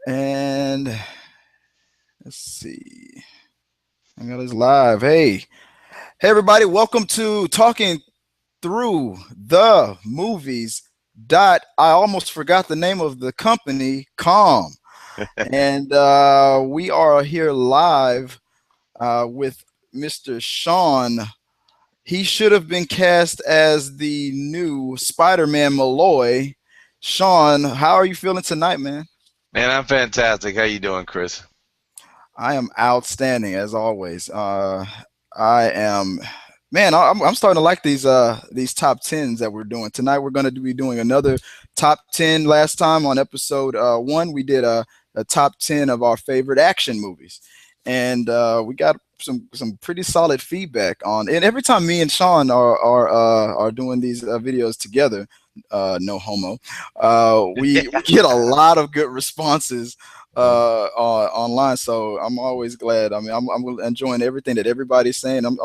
And let's see. I got this live. Hey, everybody! Welcome to Talking Through the Movies. I almost forgot the name of the company, Calm, and we are here live with Mr. Sean. He should have been cast as the new Spider-Man Malloy. Sean, how are you feeling tonight, man? Man, I'm fantastic. How you doing, Chris? I am outstanding as always. I am, man. I'm starting to like these top tens that we're doing tonight. We're going to be doing another top ten. Last time on episode one, we did a top ten of our favorite action movies, and we got some pretty solid feedback on. And every time me and Sean are doing these videos together, no homo, we get a lot of good responses online. So I'm always glad. I mean, I'm enjoying everything that everybody's saying. And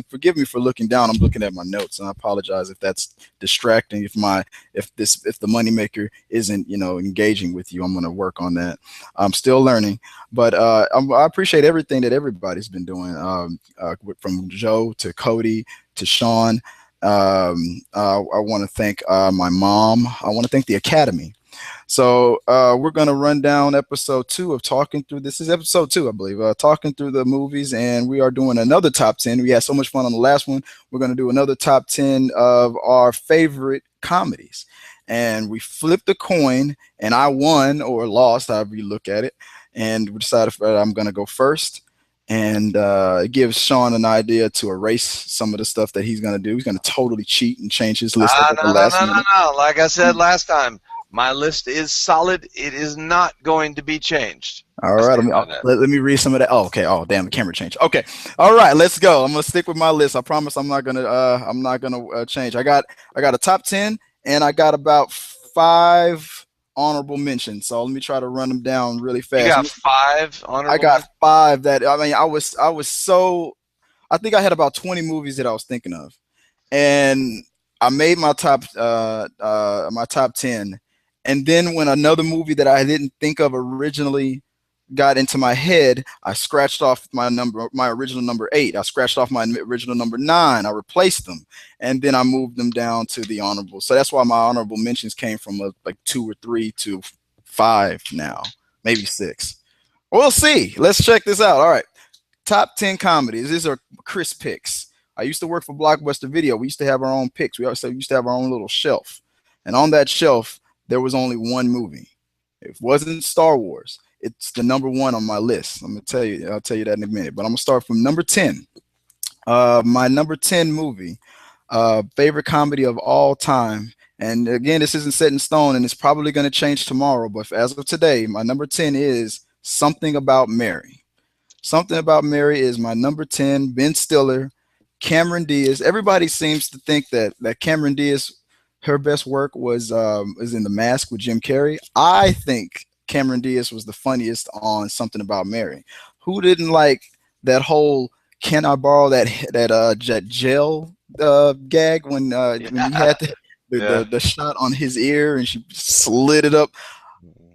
forgive me for looking down. I'm looking at my notes, and I apologize if that's distracting. If the moneymaker isn't engaging with you, I'm going to work on that. I'm still learning, but I appreciate everything that everybody's been doing. From Joe to Cody to Sean. I want to thank my mom. I want to thank the Academy. So we're going to run down episode two of Talking Through. This is episode two, I believe. Talking Through the Movies, and we are doing another top 10. We had so much fun on the last one. We're going to do another top 10 of our favorite comedies. And we flipped a coin, and I won or lost, however you look at it. And we decided I'm going to go first. And it gives Sean an idea to erase some of the stuff that he's going to do. He's going to totally cheat and change his list up at the No, no, last no, no, minute. no. Like I said last time, my list is solid. It is not going to be changed. All I right, stand by that. let me read some of that. Oh, okay. Oh, damn, the camera changed. Okay, all right, let's go. I'm gonna stick with my list. I promise I'm not gonna change. I got a top 10, and I got about five honorable mentions. So let me try to run them down really You fast. got five I honorable got mentions? five that I was so I think I had about 20 movies that I was thinking of, and I made my top 10, and then when another movie that I didn't think of originally got into my head, I scratched off my original number eight. I scratched off my original number nine. I replaced them, and then I moved them down to the honorable. So that's why my honorable mentions came from like two or three to five now, maybe six. We'll see. Let's check this out. All right, top 10 comedies. These are Chris picks. I used to work for Blockbuster Video. We used to have our own picks. We also used to have our own little shelf, and on that shelf there was only one movie. It wasn't Star Wars. It's the number one on my list. I'm gonna tell you. I'll tell you that in a minute. But I'm gonna start from number 10. My number 10 movie, favorite comedy of all time. And again, this isn't set in stone, and it's probably gonna change tomorrow. But as of today, my number 10 is Something About Mary. Something About Mary is my number 10. Ben Stiller, Cameron Diaz. Everybody seems to think that Cameron Diaz, her best work was in The Mask with Jim Carrey. I think Cameron Diaz was the funniest on Something About Mary. Who didn't like that whole "Can I borrow that gel gag when he had Yeah. the shot on his ear and she slid it up?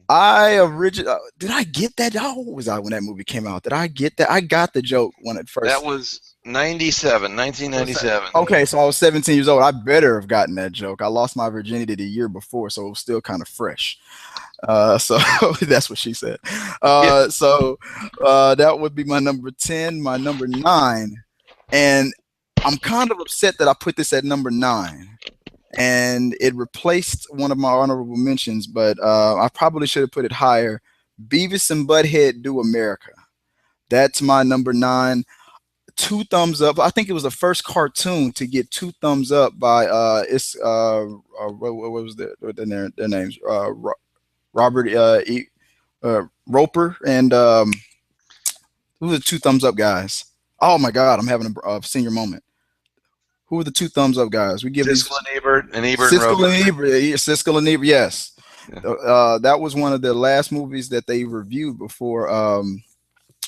Did I get that? How old was I when that movie came out? Did I get that? I got the joke when it That first. was 97, Was that? 1997. Okay, so I was 17 years old. I better have gotten that joke. I lost my virginity the year before, so it was still kind of fresh. So that's what she said. Yeah. That would be my number 10, my number nine, and I'm kind of upset that I put this at number nine, and it replaced one of my honorable mentions, but I probably should have put it higher. Beavis and Butthead Do America. That's my number nine. Two thumbs up. I think it was the first cartoon to get two thumbs up by what was their names? Robert Roper and who were the two thumbs up guys? Oh my God, I'm having a senior moment. Who were the two thumbs up guys? We give Siskel these and Ebert and Ebert and Siskel Roper. and Ebert. Yeah, Siskel and Ebert. Yes, Yeah. that was one of the last movies that they reviewed before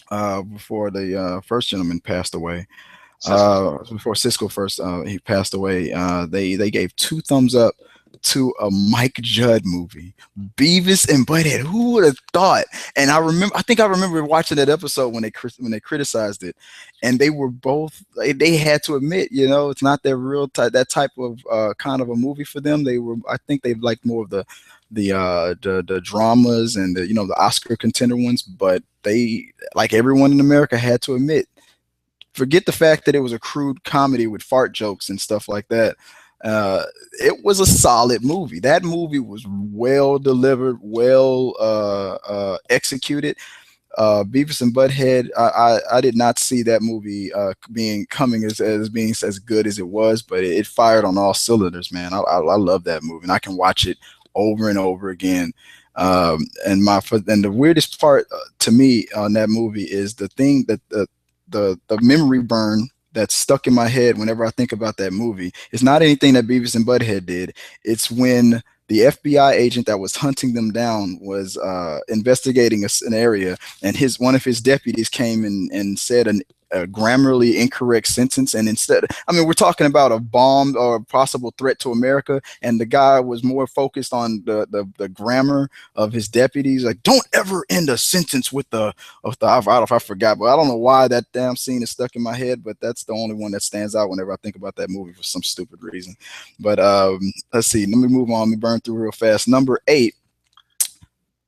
the first gentleman passed away. Siskel. Before Cisco first he passed away, they gave two thumbs up to a Mike Judd movie, Beavis and Butthead. Who would have thought? And I think I remember watching that episode when they criticized it, and they were both they had to admit, it's not their real type that type of kind of a movie for them. I think they liked more of the dramas and the Oscar contender ones, but they, like everyone in America, had to admit, forget the fact that it was a crude comedy with fart jokes and stuff like that. It was a solid movie. That movie was well delivered, well executed. Beavis and Butthead, I did not see that movie being coming as being as good as it was, but it fired on all cylinders, man. I love that movie, and I can watch it over and over again. And the weirdest part to me on that movie is the thing that the memory burn that's stuck in my head whenever I think about that movie. It's not anything that Beavis and Butthead did. It's when the FBI agent that was hunting them down was investigating an area, and one of his deputies came and said a grammarly incorrect sentence, and instead, I mean, we're talking about a bomb or a possible threat to America, and the guy was more focused on the grammar of his deputies, like, don't ever end a sentence with I don't know if I forgot, but I don't know why that damn scene is stuck in my head, but that's the only one that stands out whenever I think about that movie for some stupid reason. But let's see, let me move on. Let me burn through real fast. Number 8,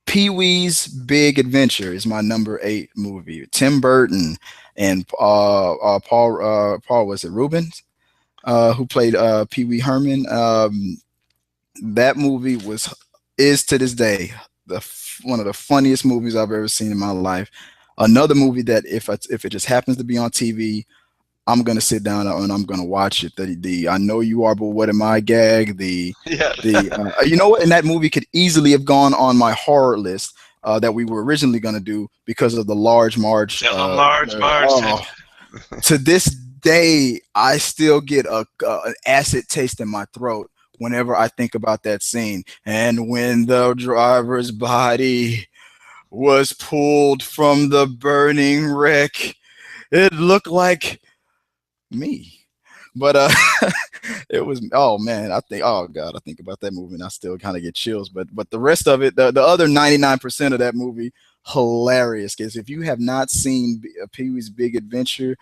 Pee-wee's Big Adventure is my number 8 movie. Tim Burton and Paul was it Rubens, who played Pee Wee Herman. That movie is to this day one of the funniest movies I've ever seen in my life. Another movie that if it just happens to be on TV, I'm gonna sit down and I'm gonna watch it. The I know you are, but what am I gag? Yeah. You know what? And that movie could easily have gone on my horror list that we were originally gonna do because of the Large Marge. Large Marge. Oh, to this day, I still get an acid taste in my throat whenever I think about that scene. And when the driver's body was pulled from the burning wreck, it looked like me. But it was, oh man, oh god, I think about that movie and I still kind of get chills. But the rest of it, the other 99% of that movie, hilarious. Because if you have not seen Pee-wee's Big Adventure,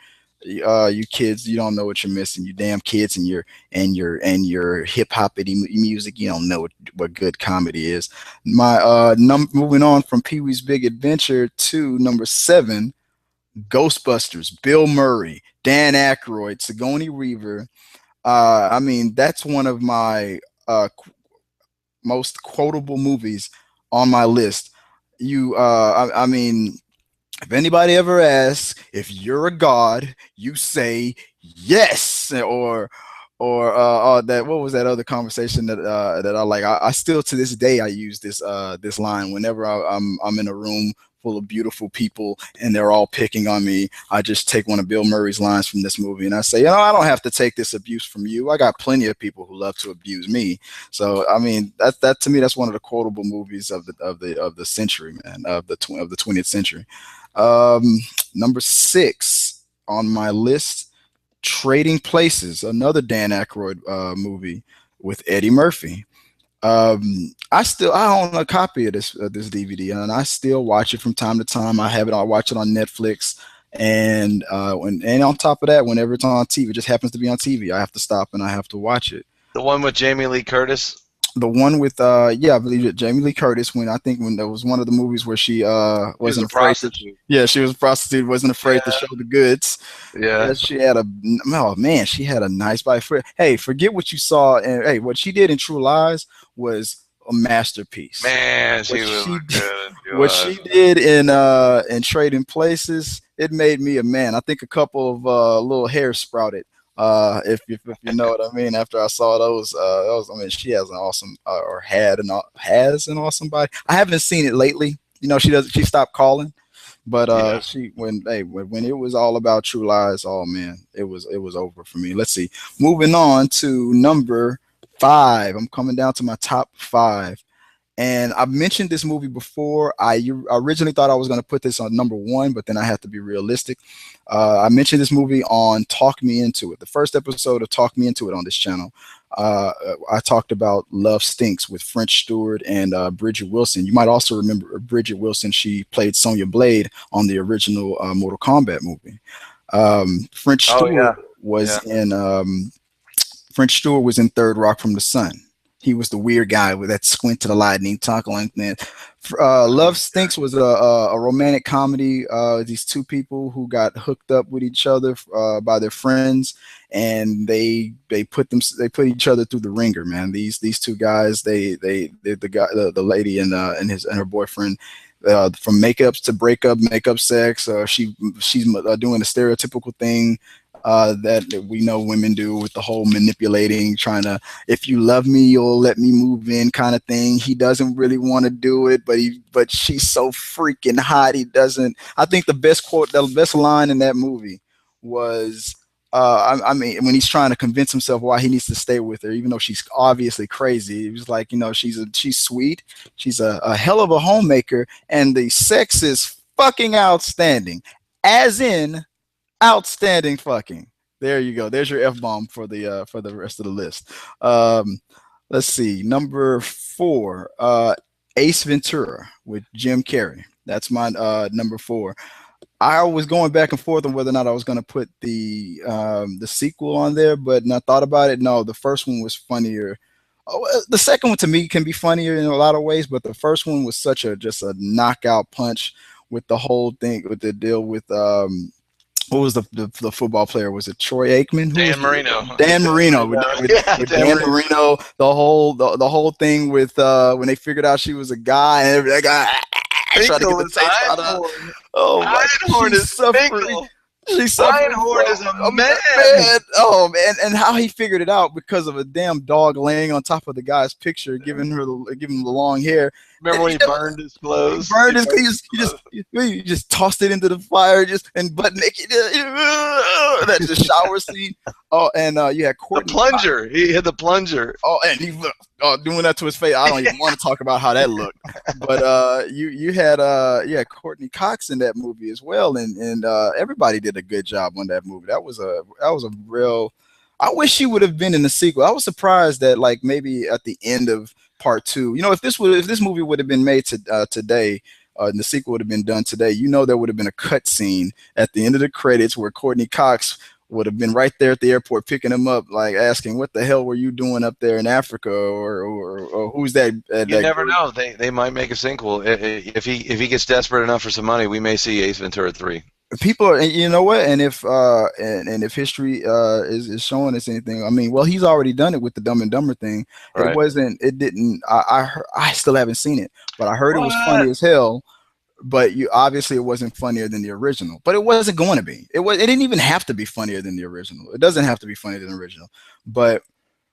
you kids, you don't know what you're missing. You damn kids and your hip hoppity music, you don't know what good comedy is. Moving on from Pee-wee's Big Adventure to number 7, Ghostbusters, Bill Murray, Dan Aykroyd, Sigourney Weaver. I mean, that's one of my most quotable movies on my list. I mean, if anybody ever asks if you're a god, you say yes, or that, what was that other conversation that I like? I still to this day I use this line whenever I'm in a room full of beautiful people and they're all picking on me. I just take one of Bill Murray's lines from this movie and I say, I don't have to take this abuse from you. I got plenty of people who love to abuse me. So I mean, that to me, that's one of the quotable movies of the century, man, of the 20th century. Number 6 on my list, Trading Places, another Dan Aykroyd movie with Eddie Murphy. I own a copy of this DVD and I still watch it from time to time. I watch it on Netflix, and on top of that, whenever it's on TV, it just happens to be on TV, I have to stop and I have to watch it. The one with Jamie Lee Curtis. The one with I believe it, Jamie Lee Curtis, when there was one of the movies where she wasn't afraid to, she was a prostitute, wasn't afraid to show the goods. Yeah, she had she had a nice body. Hey, forget what you saw, and hey, what she did in True Lies was a masterpiece. Man, she was good. What she did in Trading Places, it made me a man. I think a couple of little hairs sprouted. If you know what I mean. After I saw those, I mean, she has an awesome, has an awesome body. I haven't seen it lately. She stopped calling, but when it was all about True Lies, oh man, it was over for me. Let's see. Moving on to number 5. I'm coming down to my top 5. And I've mentioned this movie before. I originally thought I was going to put this on number 1, but then I had to be realistic. I mentioned this movie on Talk Me Into It, the first episode of Talk Me Into It on this channel. Uh, I talked about Love Stinks with French Stewart and Bridget Wilson. You might also remember Bridget Wilson. She played Sonya Blade on the original Mortal Kombat movie. French Oh Stewart yeah, was yeah. in French Stewart was in Third Rock from the Sun. He was the weird guy with that squint to the lightning, talk like that. Love Stinks was a romantic comedy. These two people who got hooked up with each other by their friends, and they put each other through the ringer. Man, these two guys, the guy, the lady and her boyfriend. From makeups to breakup, makeup sex. She's doing the stereotypical thing that we know women do with the whole manipulating, trying to, if you love me, you'll let me move in kind of thing. He doesn't really want to do it, but she's so freaking hot. He doesn't. I think the best line in that movie was. I mean, when he's trying to convince himself why he needs to stay with her, even though she's obviously crazy, he was like, she's sweet, she's a hell of a homemaker, and the sex is fucking outstanding, as in outstanding fucking. There you go. There's your F bomb for the rest of the list. Um, let's see. Number four, Ace Ventura with Jim Carrey. That's my number four. I was going back and forth on whether or not I was going to put the sequel on there, but when I thought about it, no, the first one was funnier. The second one to me can be funnier in a lot of ways, but the first one was such a just a knockout punch with the whole thing with the deal with what was the football player? Was it Troy Aikman? Who was Dan Marino. Dan Dan Marino Marino. Yeah, with Dan Dan Marino. Marino? The whole thing with when they figured out she was a guy and that guy trying to get Finkel the is taste out of her. Einhorn. Oh my, Einhorn she's is suffering. Finkel. She's suffering Einhorn from is a a man. man. Oh man, and how he figured it out because of a damn dog laying on top of the guy's picture, giving him the long hair. And Remember when he burned his he clothes? burned He his. burned his clothes. You just tossed it into the fire, just and butt naked. That's the shower scene. Oh, and you had The Courtney. plunger. He hit the plunger. Oh, and he doing that to his face. I don't even want to talk about how that looked. But you had Courtney Cox in that movie as well, and everybody did a good job on that movie. That was a real. I wish she would have been in the sequel. I was surprised that like maybe at the end of part two, if this movie would have been made today. And the sequel would have been done today. There would have been a cut scene at the end of the credits where Courtney Cox would have been right there at the airport picking him up, like asking, "What the hell were you doing up there in Africa?" Or who's that? You That never girl? know. They might make a sequel. If he gets desperate enough for some money, we may see Ace Ventura 3. People are, and you know what? And if history is showing us anything, I mean, well, he's already done it with the Dumb and Dumber thing. Right. It didn't. I still haven't seen it, but I heard it was funny What? as hell. But you obviously it wasn't funnier than the original. But it wasn't going to be. It didn't even have to be funnier than the original. It doesn't have to be funnier than the original. But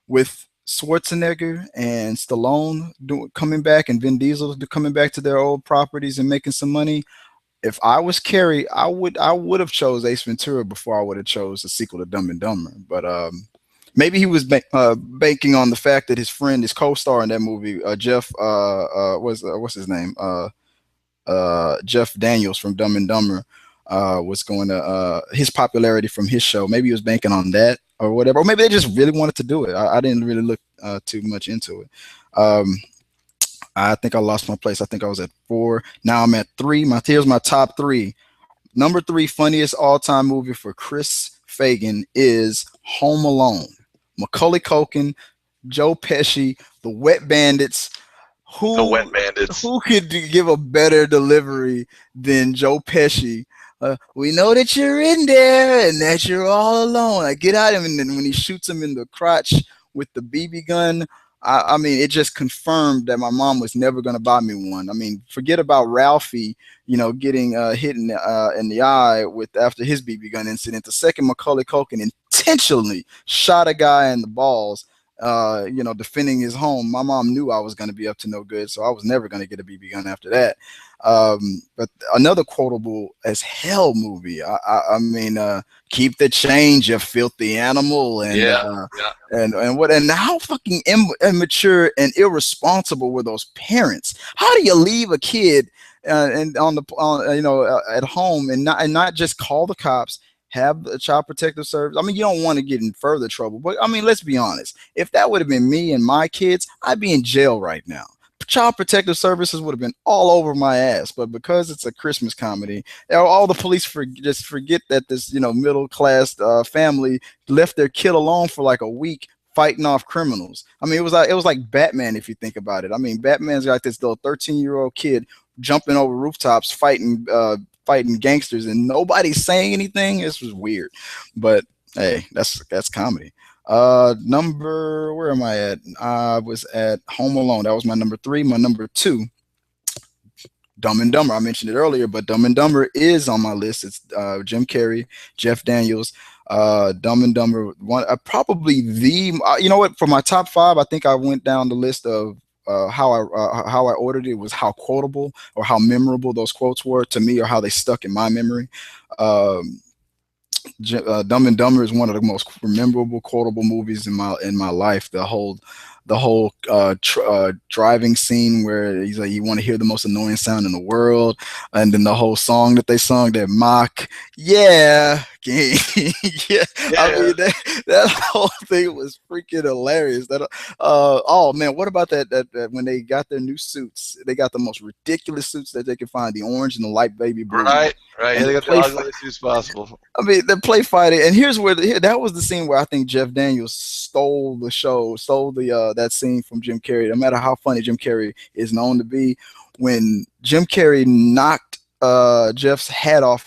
with Schwarzenegger and Stallone coming back and Vin Diesel coming back to their old properties and making some money, if I was Carrie, I would have chose Ace Ventura before I would have chose the sequel to Dumb and Dumber. But maybe he was banking on the fact that his friend, his co-star in that movie, Jeff, what's his name? Jeff Daniels from Dumb and Dumber was going to his popularity from his show. Maybe he was banking on that or whatever, or maybe they just really wanted to do it. I didn't really look too much into it. Um, I think I lost my place. I think I was at four. Now I'm at three. Here's my top three. Number three funniest all time movie for Chris Fagan is Home Alone. Macaulay Culkin, Joe Pesci, The Wet Bandits. The Wet Who Bandits. who could give a better delivery than Joe Pesci? We know that you're in there and that you're all alone. I get at him, and then when he shoots him in the crotch with the BB gun, I mean, it just confirmed that my mom was never going to buy me one. I mean, forget about Ralphie, getting hit in the eye with after his BB gun incident. The second Macaulay Culkin intentionally shot a guy in the balls, defending his home. My mom knew I was going to be up to no good, so I was never going to get a BB gun after that. But another quotable as hell movie. I mean, keep the change, you filthy animal, and Yeah. Yeah. and how fucking immature and irresponsible were those parents? How do you leave a kid and at home and not just call the cops have a child protective service. I mean, you don't want to get in further trouble, but I mean, let's be honest. If that would have been me and my kids, I'd be in jail right now. Child protective services would have been all over my ass, but because it's a Christmas comedy, all the police just forget that this middle class family left their kid alone for like a week fighting off criminals. I mean, it was like Batman if you think about it. I mean, Batman's got this little 13-year-old kid jumping over rooftops fighting gangsters, and nobody's saying anything. This was weird, but hey, that's comedy. Number where am I at? I was at Home Alone. That was my number three. My number two, Dumb and Dumber. I mentioned it earlier, but Dumb and Dumber is on my list. It's Jim Carrey, Jeff Daniels, Dumb and Dumber. One, probably the. You know what? For my top five, I think I went down the list of how I ordered it was how quotable or how memorable those quotes were to me, or how they stuck in my memory. Um, Dumb and Dumber is one of the most memorable, quotable movies in my life. The whole driving scene where he's like, you want to hear the most annoying sound in the world, and then the whole song that they sung, that mock, yeah, yeah. I Yeah, mean, that whole thing was freaking hilarious. Oh man, what about that when they got their new suits? They got the most ridiculous suits that they could find, the orange and the light baby blue one, right, right. Yeah, and they they got the play. ugliest suits possible. I mean, the play fighting, and here's that was the scene where I think Jeff Daniels stole the show, stole the that scene from Jim Carrey. No matter how funny Jim Carrey is known to be, when Jim Carrey knocked Lloyd's hat off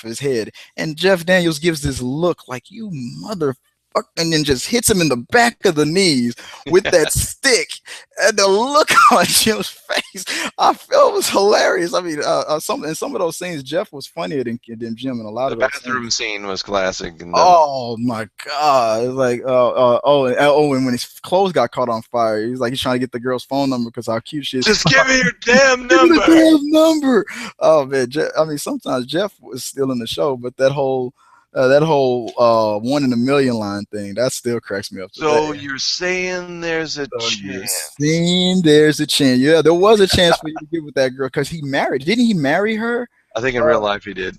his head, and Jeff Daniels gives this look like, you mother, and then just hits him in the back of the knees with that stick, and the look on Jim's face, I felt was hilarious. I mean, some of those scenes, Jeff was funnier than Jim in a lot The of those bathroom scenes. scene was classic, and Oh my god! It's like and when his clothes got caught on fire, he's trying to get the girl's phone number because how cute she is. just give me your damn Give me the number. damn number. Oh man, I mean, sometimes Jeff was still in the show, but that whole one in a million line thing, that still cracks me up So today. you're saying there's a So you're chance? seeing there's a chance. Yeah, there was a chance for you to get with that girl because he married. Didn't he marry her? I think in real Uh, life he did.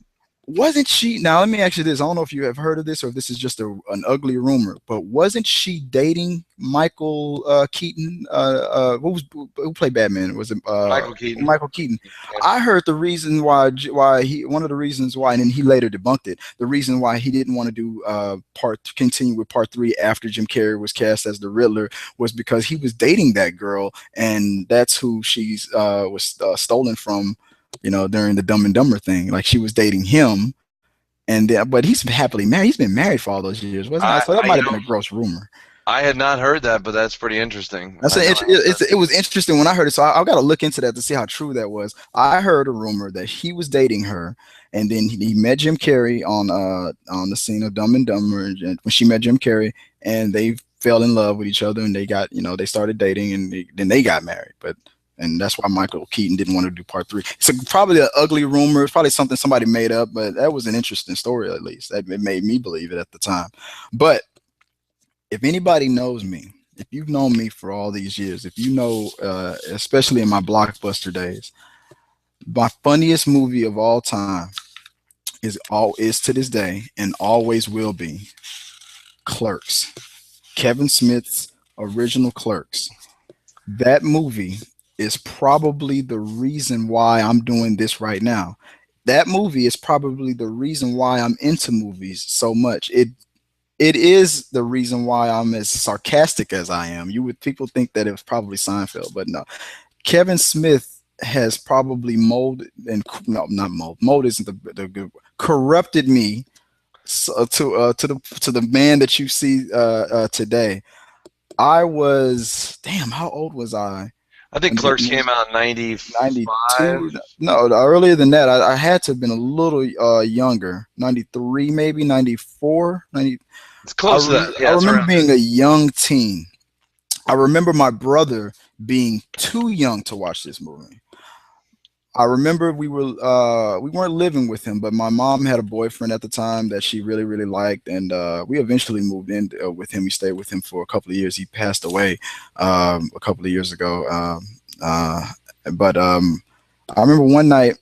wasn't she? Now let me ask you this. I don't know if you have heard of this or if this is just an ugly rumor, but wasn't she dating Michael Keaton? Who played Batman? Was it Michael Keaton. Michael Keaton? Yeah. I heard the reason why he one of the reasons why, and then he later debunked it. The reason why he didn't want to do continue with part three after Jim Carrey was cast as the Riddler was because he was dating that girl, and that's who she's was stolen from, during the Dumb and Dumber thing. Like she was dating him, and but he's happily married. He's been married for all those years, wasn't it? So that might You have been know, a gross rumor. I had not heard that, but that's pretty interesting. That's I know. it was interesting when I heard it. So I got to look into that to see how true that was. I heard a rumor that he was dating her, and then he met Jim Carrey on the scene of Dumb and Dumber, and when she met Jim Carrey, and they fell in love with each other, and they started dating, and then they got married. And that's why Michael Keaton didn't want to do part three. It's probably an ugly rumor. It's probably something somebody made up, but that was an interesting story. At least that it made me believe it at the time. But if anybody knows me, if you've known me for all these years, if you know, especially in my blockbuster days, my funniest movie of all time is to this day and always will be Clerks. Kevin Smith's original Clerks. That movie is probably the reason why I'm doing this right now. That movie is probably the reason why I'm into movies so much. It is the reason why I'm as sarcastic as I am. People think that it was probably Seinfeld, but no. Kevin Smith has probably molded and no, not mold isn't the good word, corrupted me to the man that you see today. I was damn. How old was I? I think When the Clerks came out in '95. 92? No, earlier than that. I had to have been a little younger. 93, maybe 94, 90. It's close to that. I Yeah, it's remember around. being a young teen. I remember my brother being too young to watch this movie. I remember we weren't living with him, but my mom had a boyfriend at the time that she really really liked, and we eventually moved in with him. We stayed with him for a couple of years. He passed away a couple of years ago, but I remember one night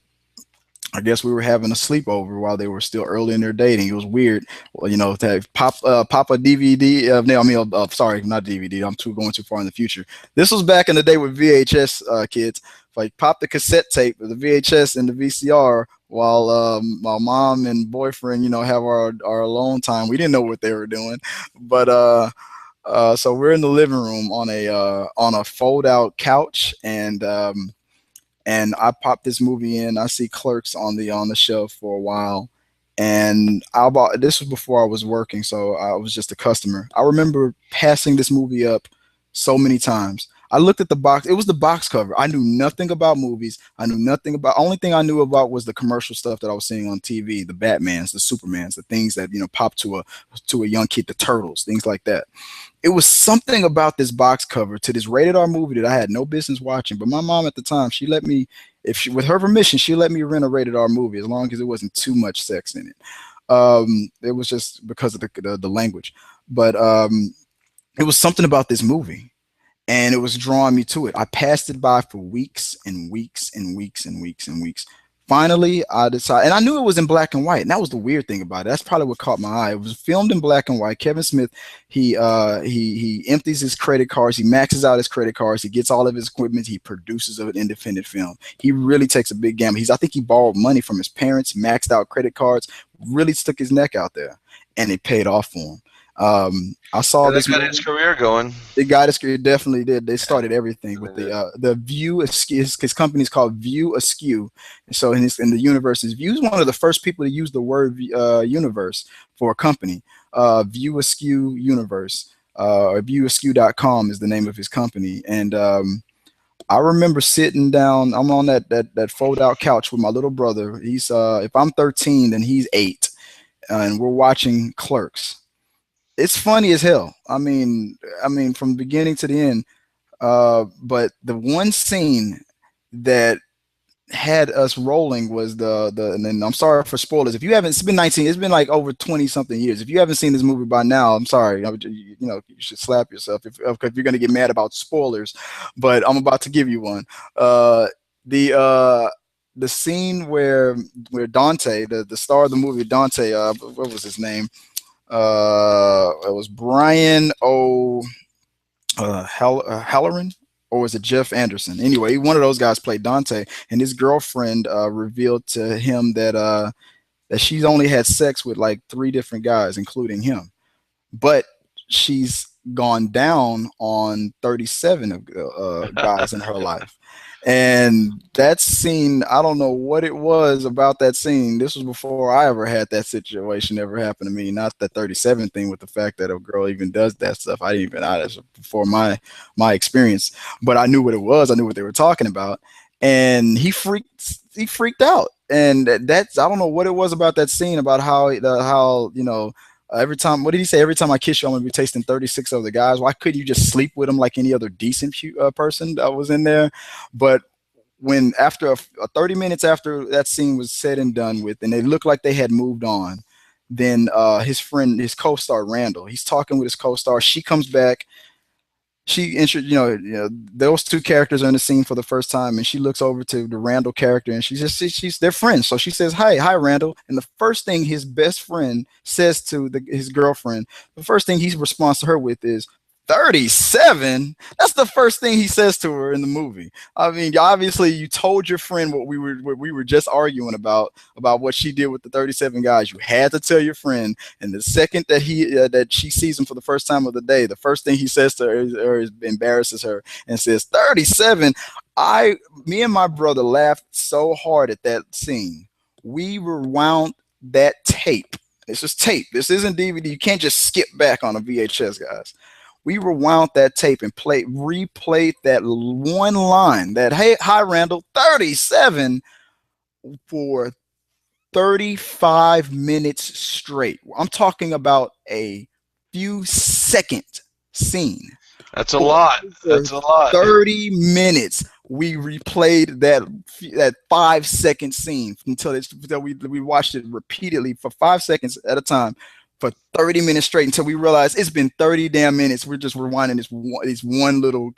I guess we were having a sleepover while they were still early in their dating. It was weird, well, to have pop a DVD. No, I mean, sorry, not DVD. I'm too going too far in the future. This was back in the day with VHS, kids. Like pop the cassette tape, the VHS and the VCR, while mom and boyfriend, have our alone time. We didn't know what they were doing, but so we're in the living room on a fold out couch, and I popped this movie in. I see Clerks on the shelf for a while, and I bought this was before I was working, so I was just a customer. I remember passing this movie up so many times. I looked at the box. It was the box cover. I knew nothing about movies. I knew nothing about. Only thing I knew about was the commercial stuff that I was seeing on TV, the Batmans, the Supermans, the things that pop to a young kid, the Turtles, things like that. It was something about this box cover to this rated R movie that I had no business watching. But my mom at the time, she let me, if she, with her permission, she let me rent a rated R movie as long as it wasn't too much sex in it. It was just because of the language, but it was something about this movie and it was drawing me to it. I passed it by for weeks and weeks and weeks and weeks and weeks. Finally, I decided, and I knew it was in black and white, and that was the weird thing about it. That's probably what caught my eye. It was filmed in black and white. Kevin Smith, he empties his credit cards, he maxes out his credit cards, he gets all of his equipment, he produces an independent film. He really takes a big gamble. I think he borrowed money from his parents, maxed out credit cards, really stuck his neck out there, and it paid off for him. I saw And that this got his movie. career going. The guy that definitely did. They started everything with the View Askew. His company is called View Askew. And so in the universe, View is one of the first people to use the word universe for a company. View Askew Universe, or viewaskew.com is the name of his company. And I remember sitting down. I'm on that fold out couch with my little brother. He's if I'm 13, then he's 8, and we're watching Clerks. It's funny as hell. I mean, from the beginning to the end. But the one scene that had us rolling was and then I'm sorry for spoilers. If you haven't, it's been 19, it's been like over 20 something years. If you haven't seen this movie by now, I'm sorry. You should slap yourself if you're gonna get mad about spoilers. But I'm about to give you one. The the scene where Dante, the star of the movie, Dante, what was his name? It was Brian O. Halloran, or was it Jeff Anderson? Anyway, one of those guys played Dante, and his girlfriend revealed to him that she's only had sex with like 3 different guys, including him, but she's gone down on 37 of guys in her life. And that scene, I don't know what it was about that scene. This was before I ever had that situation ever happen to me. Not the 37 thing, with the fact that a girl even does that stuff. I didn't even, that's before my experience. But I knew what it was. I knew what they were talking about. And he freaked out. And that's, I don't know what it was about that scene, about how every time, what did he say? Every time I kiss you, I'm gonna be tasting 36 other guys. Why couldn't you just sleep with them like any other decent person that was in there? But when after 30 minutes after that scene was said and done with, and they looked like they had moved on, then his co-star Randall, he's talking with his co-star. She comes back. Those 2 characters are in the scene for the first time, and she looks over to the Randall character, and she's their friends. So she says, hi Randall. And the first thing his best friend says to his girlfriend, the first thing he responds to her with is 37. That's the first thing he says to her in the movie. I mean, obviously you told your friend what we were just arguing about what she did with the 37 guys. You had to tell your friend, and the second that she sees him for the first time of the day, the first thing he says to her is embarrasses her and says 37. Me and my brother laughed so hard at that scene. We rewound that tape. This is tape. This isn't DVD. You can't just skip back on a VHS, guys. We rewound that tape and replayed that one line, that hey, hi Randall, 37, for 35 minutes straight. I'm talking about a few second scene. That's a For lot. That's a lot. 30 minutes we replayed that 5 second scene until we watched it repeatedly for 5 seconds at a time for 30 minutes straight until we realized it's been 30 damn minutes. We're just rewinding this one little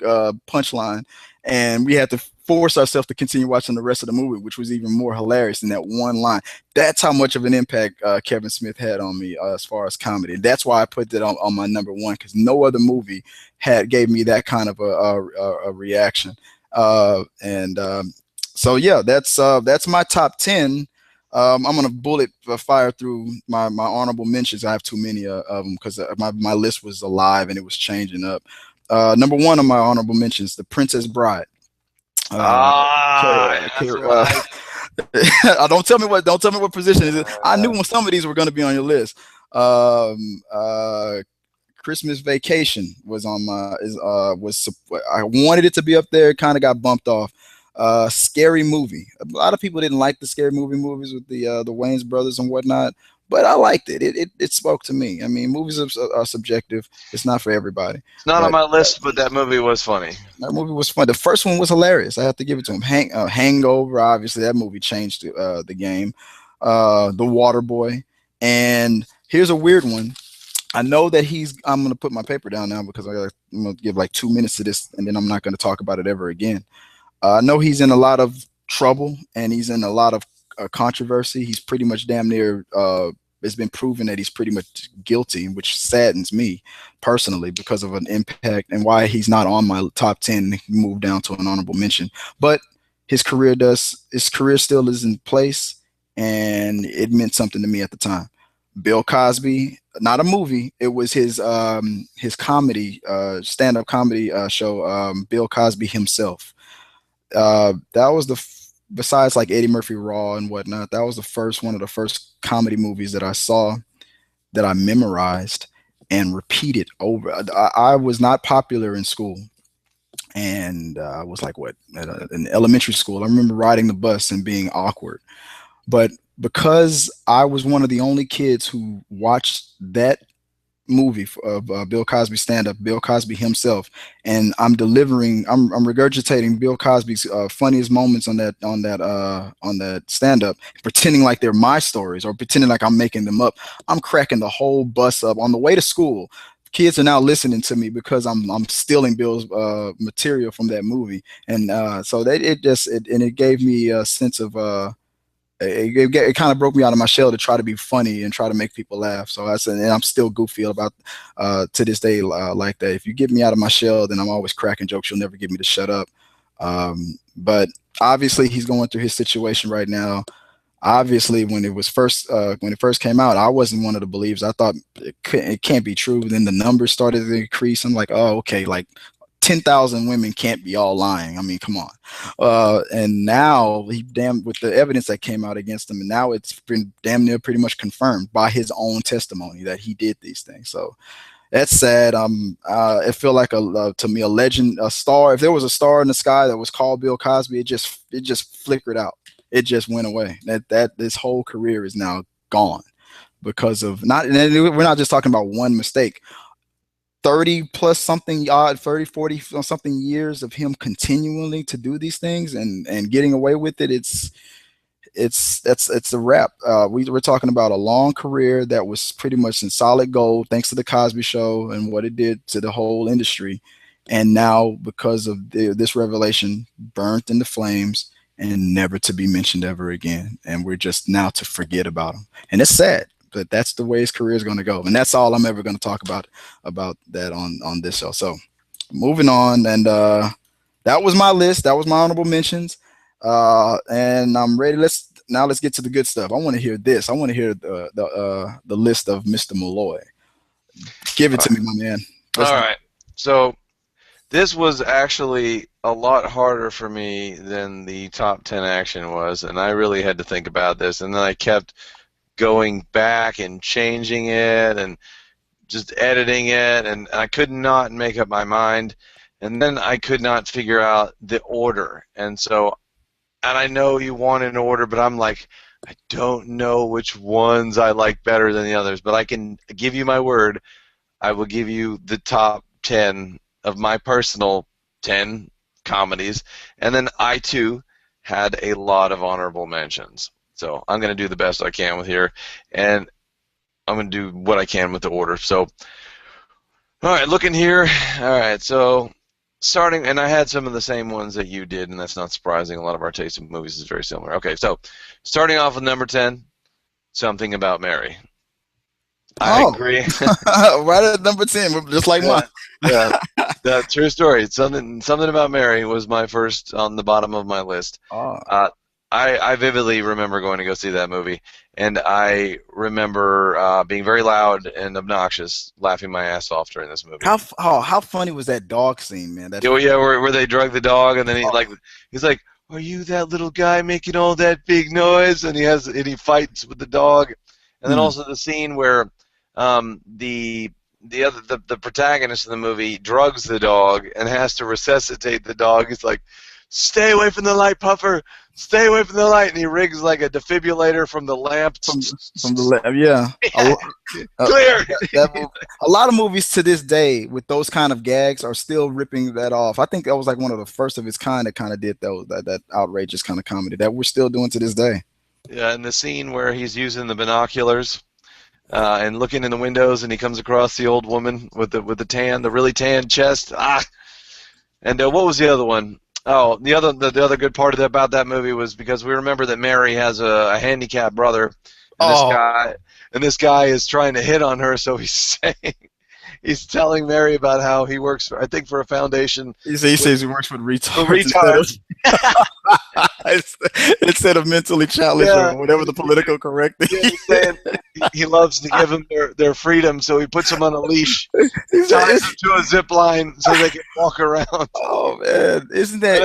punchline, and we had to force ourselves to continue watching the rest of the movie, which was even more hilarious than that one line. That's how much of an impact Kevin Smith had on me as far as comedy. That's why I put that on my number one, because no other movie had gave me that kind of a reaction. And So yeah, that's my top 10. I'm gonna bullet fire through my honorable mentions. I have too many of them because my list was alive and it was changing up. Number one on my honorable mentions, The Princess Bride. Uh, Ah, that's uh, right. don't tell me what position is it. I knew Uh, when some of these were going to be on your list. Um, uh, Christmas Vacation was on my is was I wanted it to be up there. Kind of got bumped off. Scary Movie. A lot of people didn't like the Scary Movie movies with the Wayans brothers and whatnot, but I liked it. It spoke to me. I mean, movies are subjective. It's not for everybody, it's not on but my list, but that movie was funny. that movie was fun. The first one was hilarious. I have to give it to him. Hangover, obviously, that movie changed the game. The Water Boy, and here's a weird one. I know that he's. I'm gonna put my paper down now because I'm gonna give like 2 minutes to this, and then I'm not gonna talk about it ever again. I know he's in a lot of trouble and he's in a lot of controversy. He's pretty much damn near. It's been proven that he's pretty much guilty, which saddens me personally because of an impact and why he's not on my top 10. He moved down to an honorable mention, but his career still is in place, and it meant something to me at the time. Bill Cosby, not a movie. It was his comedy stand up comedy show. Bill Cosby himself. That was besides like Eddie Murphy Raw and whatnot. That was the first one of the first comedy movies that I saw that I memorized and repeated over. I was not popular in school, and I was like what in elementary school. I remember riding the bus and being awkward, but because I was one of the only kids who watched that movie of Bill Cosby stand up, Bill Cosby himself, and I'm regurgitating Bill Cosby's funniest moments on that stand up, pretending like they're my stories or pretending like I'm making them up. I'm cracking the whole bus up on the way to school. Kids are now listening to me because I'm stealing Bill's material from that movie, and so that it gave me a sense of it kind of broke me out of my shell to try to be funny and try to make people laugh. So I said, and I'm still goofy about to this day like that. If you get me out of my shell, then I'm always cracking jokes. You'll never get me to shut up. But obviously, he's going through his situation right now. Obviously, when it first came out, I wasn't one of the believers. I thought it can't be true. Then the numbers started to increase. I'm like, oh, okay, like 10,000 women can't be all lying. I mean, come on. And now he damn with the evidence that came out against him, and now it's been damn near pretty much confirmed by his own testimony that he did these things. So that's sad. It felt like to me a legend, a star. If there was a star in the sky that was called Bill Cosby, it just flickered out. It just went away. That this whole career is now gone because of not. And we're not just talking about one mistake. 30 plus something odd 30 40 something years of him continually to do these things and getting away with it. It's a wrap. We're talking about a long career that was pretty much in solid gold thanks to the Cosby Show and what it did to the whole industry, and now because of this revelation, burnt in the flames and never to be mentioned ever again, and we're just now to forget about him, and it's sad, but that's the way his career is going to go, and that's all I'm ever going to talk about that on this show. So moving on, and that was my list. That was my honorable mentions, and I'm ready. Let's get to the good stuff. I want to hear this. I want to hear the list of Mr. Malloy. Give it Uh, to me, my man. all Let's right. So this was actually a lot harder for me than the top 10 action was, and I really had to think about this. And then I kept going back and changing it and just editing it, and I could not make up my mind. And then I could not figure out the order. And so, and I know you want an order, but I'm like, I don't know which ones I like better than the others. But I can give you my word. I will give you the top 10 of my personal 10 comedies. And then I, too, had a lot of honorable mentions. So I'm going to do the best I can with here. And I'm gonna do what I can with the order. So, all right, looking here. All right, so starting, and I had some of the same ones that you did, and that's not surprising. A lot of our taste in movies is very similar. Okay, so starting off with number 10, Something About Mary. I Oh, agree. right at number 10, just like mine. Yeah, yeah. The true story. Something About Mary was my first on the bottom of my list. Oh, Uh, I vividly remember going to go see that movie, and I remember being very loud and obnoxious, laughing my ass off during this movie. how funny was that dog scene, man? That Yeah, well, yeah, where they drug the dog, and then oh, he's like, "Are you that little guy making all that big noise?" And he fights with the dog, and then mm. also the scene where the protagonist of the movie drugs the dog and has to resuscitate the dog. He's like, "Stay away from the light, Puffer. Stay away from the light," and he rigs like a defibrillator from the lamp. From the left, yeah. Yeah, clear. A lot of movies to this day with those kind of gags are still ripping that off. I think that was like one of the first of its kind that kind of did that outrageous kind of comedy that we're still doing to this day. Yeah, and the scene where he's using the binoculars and looking in the windows, and he comes across the old woman with the really tan chest. And what was the other one? Oh, the other good part about that movie was because we remember that Mary has a handicapped brother, and Oh, this guy is trying to hit on her, so he's saying he's telling Mary about how he works for, I think, for a foundation he with, says he works with for retards retards. instead of mentally challenged Yeah, or whatever the political correct yeah, thing. he's saying he loves to give them their freedom, so he puts them on a leash, He said, ties them to a zip line so they can walk around. oh man, But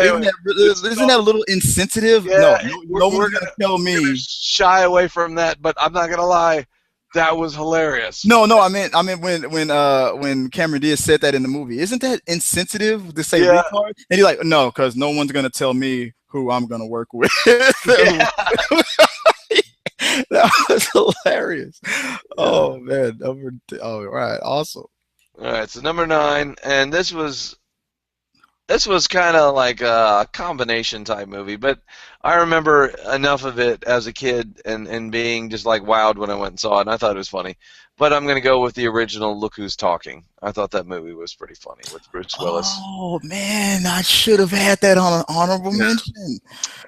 anyway, it's isn't that a little insensitive? No, yeah, no one's gonna tell we're gonna me. shy away from that, but I'm not gonna lie, that was hilarious. No, I meant when Cameron Diaz said that in the movie, isn't that insensitive to say Yeah, retard? And he's like, no, because no one's gonna tell me who I'm gonna work with. yeah, That was hilarious. yeah. Oh man, oh right, awesome. All right, so number 9, and this was kind of like a combination type movie, but I remember enough of it as a kid and being just like wowed when I went and saw it, and I thought it was funny. But I'm going to go with the original Look Who's Talking. I thought that movie was pretty funny with Bruce Willis. Oh man, I should have had that on an honorable mention.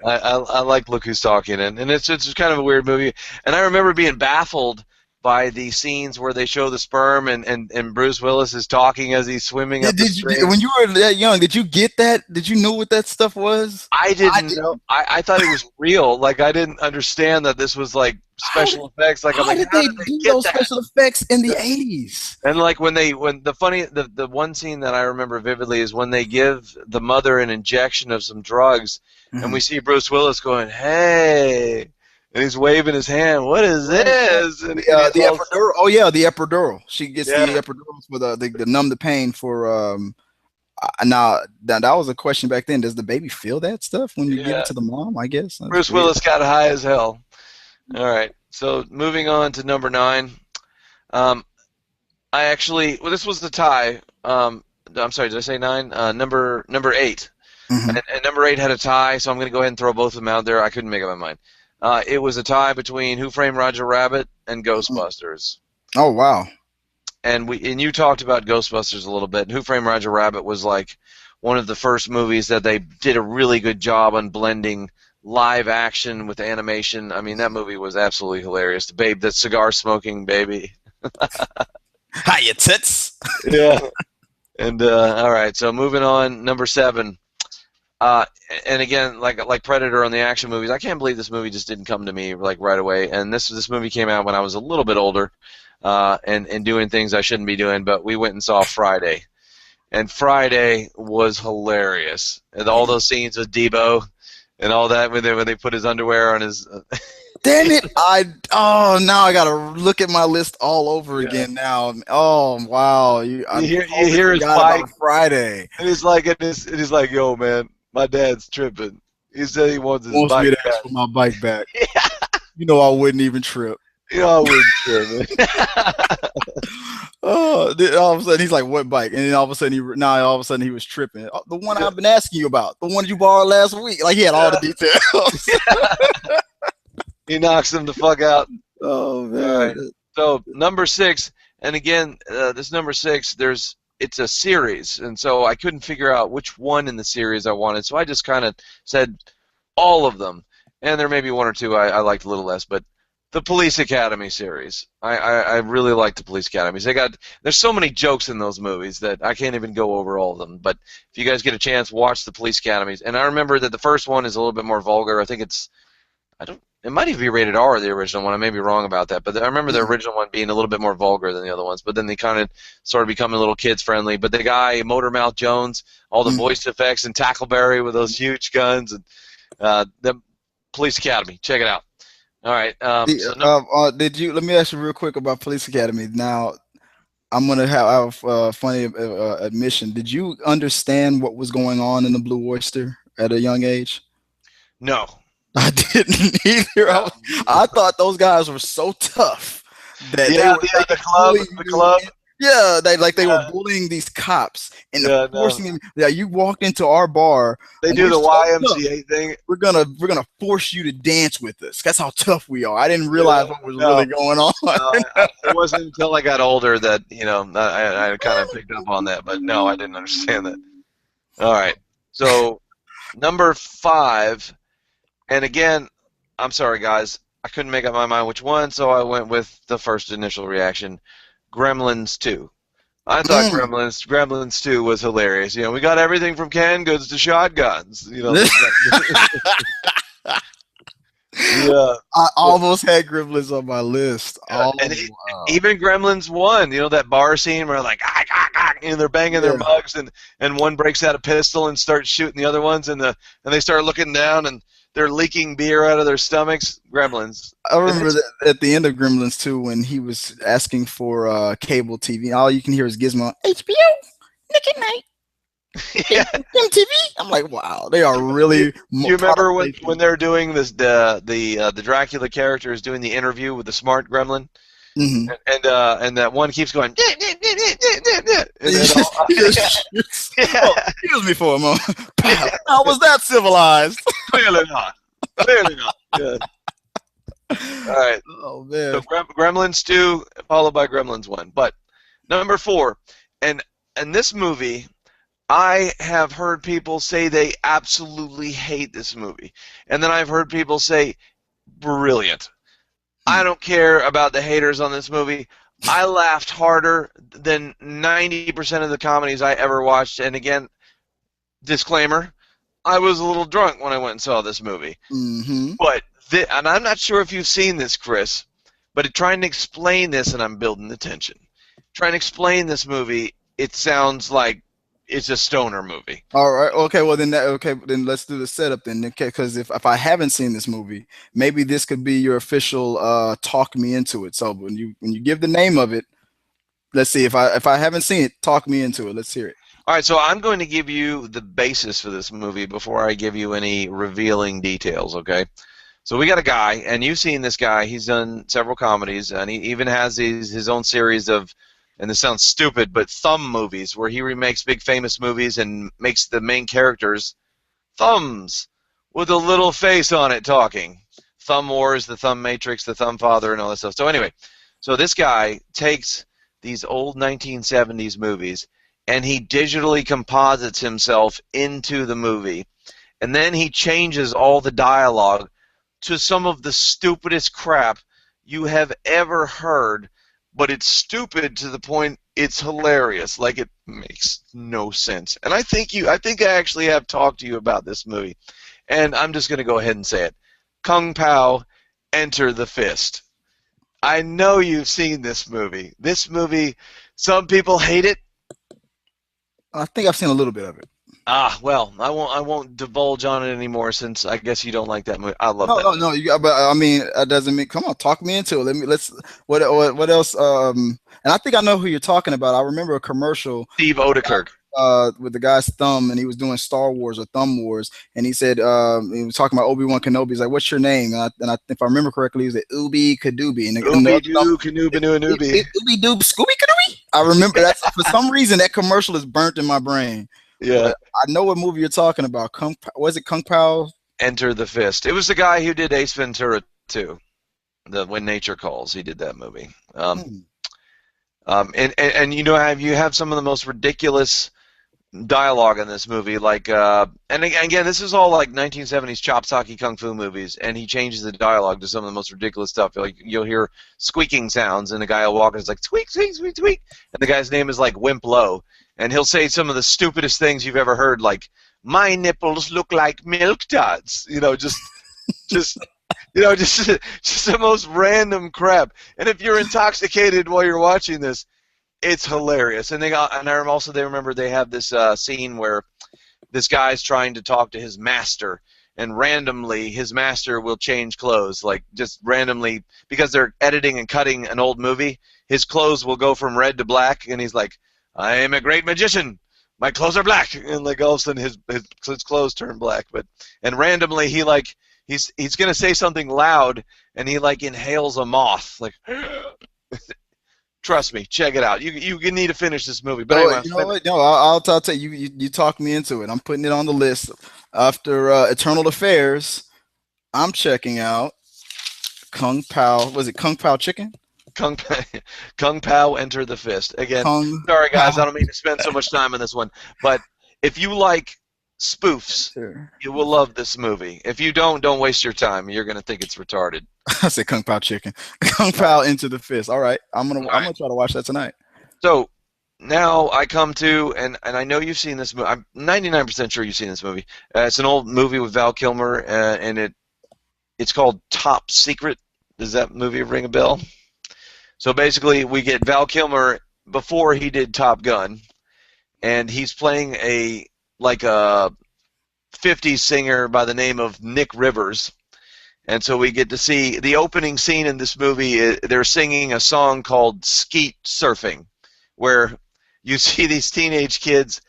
I like Look Who's Talking, and it's kind of a weird movie. And I remember being baffled by the scenes where they show the sperm and Bruce Willis is talking as he's swimming up the stream. When you were that young, did you get that? Did you know what that stuff was? I I didn't did. know. I thought it was real. Like I didn't understand that this was like How did, special effects. Like I'm how like, did how they did they do get those that? special effects in the 80s? And like when the one scene that I remember vividly is when they give the mother an injection of some drugs, and we see Bruce Willis going, "Hey," and he's waving his hand. What is this? And The epidural. Oh yeah, the epidural. She gets the yeah, epidurals for the numb the pain for now that was a question back then. Does the baby feel that stuff when you give it yeah. to the mom? I guess that's Bruce weird. Willis got high as hell. All right. So moving on to number 9. Um, I actually, well, this was the tie. I'm sorry, did I say 9? Number 8, Hmm. and number 8 had a tie, so I'm going to go ahead and throw both of them out there. I couldn't make up my mind. It was a tie between Who Framed Roger Rabbit and Ghostbusters. Oh wow. And you talked about Ghostbusters a little bit. And Who Framed Roger Rabbit was like one of the first movies that they did a really good job on blending live action with animation. I mean, that movie was absolutely hilarious. The babe, that cigar smoking baby. Hiya tits. Yeah. And all right, so moving on, number 7. Uh, and again, like Predator on the action movies, I can't believe this movie just didn't come to me like right away. And this movie came out when I was a little bit older, and doing things I shouldn't be doing. But we went and saw Friday, and Friday was hilarious. And all those scenes with Debo and all that when they put his underwear on his. Damn it! Now I gotta look at my list all over Yeah. again now. Oh wow, I You totally hear his forgot bike, about Friday. and he's like, "Yo, man, my dad's tripping. He said he wants his Wants me bike to ask back." for my bike back. Yeah, You know I wouldn't even trip. you know, I wouldn't trip, man. Oh, then all of a sudden he's like, "What bike?" And then all of a sudden all of a sudden he was tripping. The one Yeah, I've been asking you about, the one you borrowed last week. Like he had all the yeah. details. He knocks him the fuck out. Oh All right. man. So number six, and again, this number six, it's a series, and so I couldn't figure out which one in the series I wanted. So I just kind of said all of them, and there may be one or two I liked a little less, but the Police Academy series, I really like the Police Academies. There's so many jokes in those movies that I can't even go over all of them. But if you guys get a chance, watch the Police Academies. And I remember that the first one is a little bit more vulgar. I think it might even be rated R, the original one. I may be wrong about that, but I remember the original one being a little bit more vulgar than the other ones. But then they kind of started becoming a little kids friendly. But the guy, Motormouth Jones, all the voice effects, and Tackleberry with those huge guns, and the Police Academy. Check it out. All right. Did you? Let me ask you real quick about Police Academy. Now, I'm gonna have a funny admission. Did you understand what was going on in the Blue Oyster at a young age? No. I didn't either. I thought those guys were so tough that the club. Yeah, they were bullying these cops and forcing them. Yeah, you walked into our bar. They do the YMCA thing. We're gonna force you to dance with us. That's how tough we are. I didn't realize what was really going on. It wasn't until I got older that I kind of picked up on that. But no, I didn't understand that. All right, so number 5, and again, I'm sorry guys, I couldn't make up my mind which one, so I went with the first initial reaction. Gremlins 2. I thought Gremlins 2 was hilarious. We got everything from canned goods to shotguns. Yeah. I almost had Gremlins on my list. Even Gremlins 1, that bar scene where like they're banging their mugs and one breaks out a pistol and starts shooting the other ones and they start looking down and they're leaking beer out of their stomachs. Gremlins. I remember that at the end of Gremlins 2 when he was asking for cable TV. All you can hear is Gizmo, HBO, Nick at Night, MTV. I'm like, wow, they are really. You remember when they're doing this? The Dracula character is doing the interview with the smart gremlin, and that one keeps going. Excuse me for a moment. How was that civilized? Clearly not. Clearly not. Good. All right. Oh man. So Gremlins 2 followed by Gremlins 1. But number 4, and this movie, I have heard people say they absolutely hate this movie, and then I've heard people say brilliant. I don't care about the haters on this movie. I laughed harder than 90% of the comedies I ever watched, and again, disclaimer, I was a little drunk when I went and saw this movie. But and I'm not sure if you've seen this, Chris, but trying to explain this, and I'm building the tension. Trying to explain this movie, it sounds like it's a stoner movie. All right. Okay. Well, then then let's do the setup then. Okay. Because if I haven't seen this movie, maybe this could be your official talk me into it. So when you give the name of it, let's see if I haven't seen it, talk me into it. Let's hear it. All right. So I'm going to give you the basis for this movie before I give you any revealing details. Okay. So we got a guy, and you've seen this guy. He's done several comedies, and he even has his own series of, and this sounds stupid, but thumb movies, where he remakes big famous movies and makes the main characters thumbs with a little face on it talking. Thumb Wars, the Thumb Matrix, the Thumb Father, and all that stuff. So anyway, so this guy takes these old 1970s movies and he digitally composites himself into the movie, and then he changes all the dialogue to some of the stupidest crap you have ever heard. But it's stupid to the point it's hilarious. Like, it makes no sense. And I think I actually have talked to you about this movie. And I'm just going to go ahead and say it. Kung Pao, Enter the Fist. I know you've seen this movie. This movie, some people hate it. I think I've seen a little bit of it. Well, I won't divulge on it anymore since I guess you don't like that movie. I love that. No. But I mean, that doesn't mean. Come on, talk me into it. What else? And I think I know who you're talking about. I remember a commercial. Steve Odekirk. With the guy's thumb, and he was doing Star Wars or Thumb Wars, and he said he was talking about Obi-Wan Kenobi. He's like, "What's your name?" If I remember correctly, he said Ubi Kadoobie. Ubi Doo Kanoobi Noobi. Ubi Doob Scooby Kadoobie. I remember that. For some reason, that commercial is burnt in my brain. Yeah, but I know what movie you're talking about. Was it Kung Pao? Enter the Fist. It was the guy who did Ace Ventura 2. The When Nature Calls. He did that movie. Hmm. And you have some of the most ridiculous dialogue in this movie, like and again, this is all like 1970s chop socky kung fu movies, and he changes the dialogue to some of the most ridiculous stuff. Like you'll hear squeaking sounds, and the guy will walk and it's like squeak squeak squeak squeak, and the guy's name is like Wimp Low, and he'll say some of the stupidest things you've ever heard, like my nipples look like milk duds, just just the most random crap. And if you're intoxicated while you're watching this, it's hilarious. And they remember they have this scene where this guy's trying to talk to his master, and randomly his master will change clothes, like just randomly, because they're editing and cutting an old movie. His clothes will go from red to black, and he's like, "I am a great magician. My clothes are black," and like all of a sudden his clothes turn black. And randomly he's gonna say something loud, and he like inhales a moth, like. Trust me, check it out. You need to finish this movie. But Oh, anyway, you know what? No, I'll tell you, you talked me into it. I'm putting it on the list. After Eternal Affairs, I'm checking out Kung Pao. Was it Kung Pao Chicken? Kung Kung Pao Enter the Fist. Again, Kung sorry guys, Pao. I don't mean to spend so much time on this one, but if you like spoofs, Enter. you will love this movie. If you don't waste your time. You're gonna think it's retarded. I said Kung Pao Chicken. Kung Pao Into the Fist. All right, All I'm right. gonna try to watch that tonight. So now I come to, and I know you've seen this movie. I'm 99% sure you've seen this movie. It's an old movie with Val Kilmer, and it's called Top Secret. Does that movie ring a bell? So basically, we get Val Kilmer before he did Top Gun, and he's playing a 50s singer by the name of Nick Rivers. And so we get to see the opening scene in this movie. They're singing a song called Skeet Surfing, where you see these teenage kids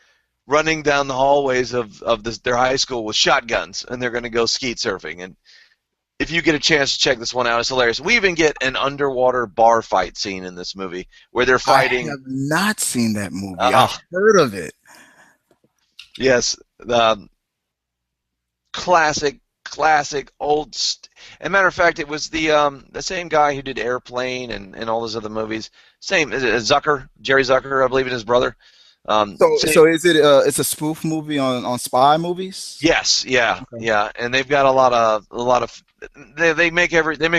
running down the hallways of their high school with shotguns, and they're going to go skeet surfing. And if you get a chance to check this one out, it's hilarious. We even get an underwater bar fight scene in this movie where they're I fighting. have not seen that movie. Uh, I've heard of it. yes, the classic old. As a matter of fact, it was the same guy who did Airplane and all those other movies. Same Zucker, Jerry Zucker, I believe, and his brother. So is it? It's a spoof movie on spy movies. Yes, yeah, Okay. yeah, and they've got a lot of they make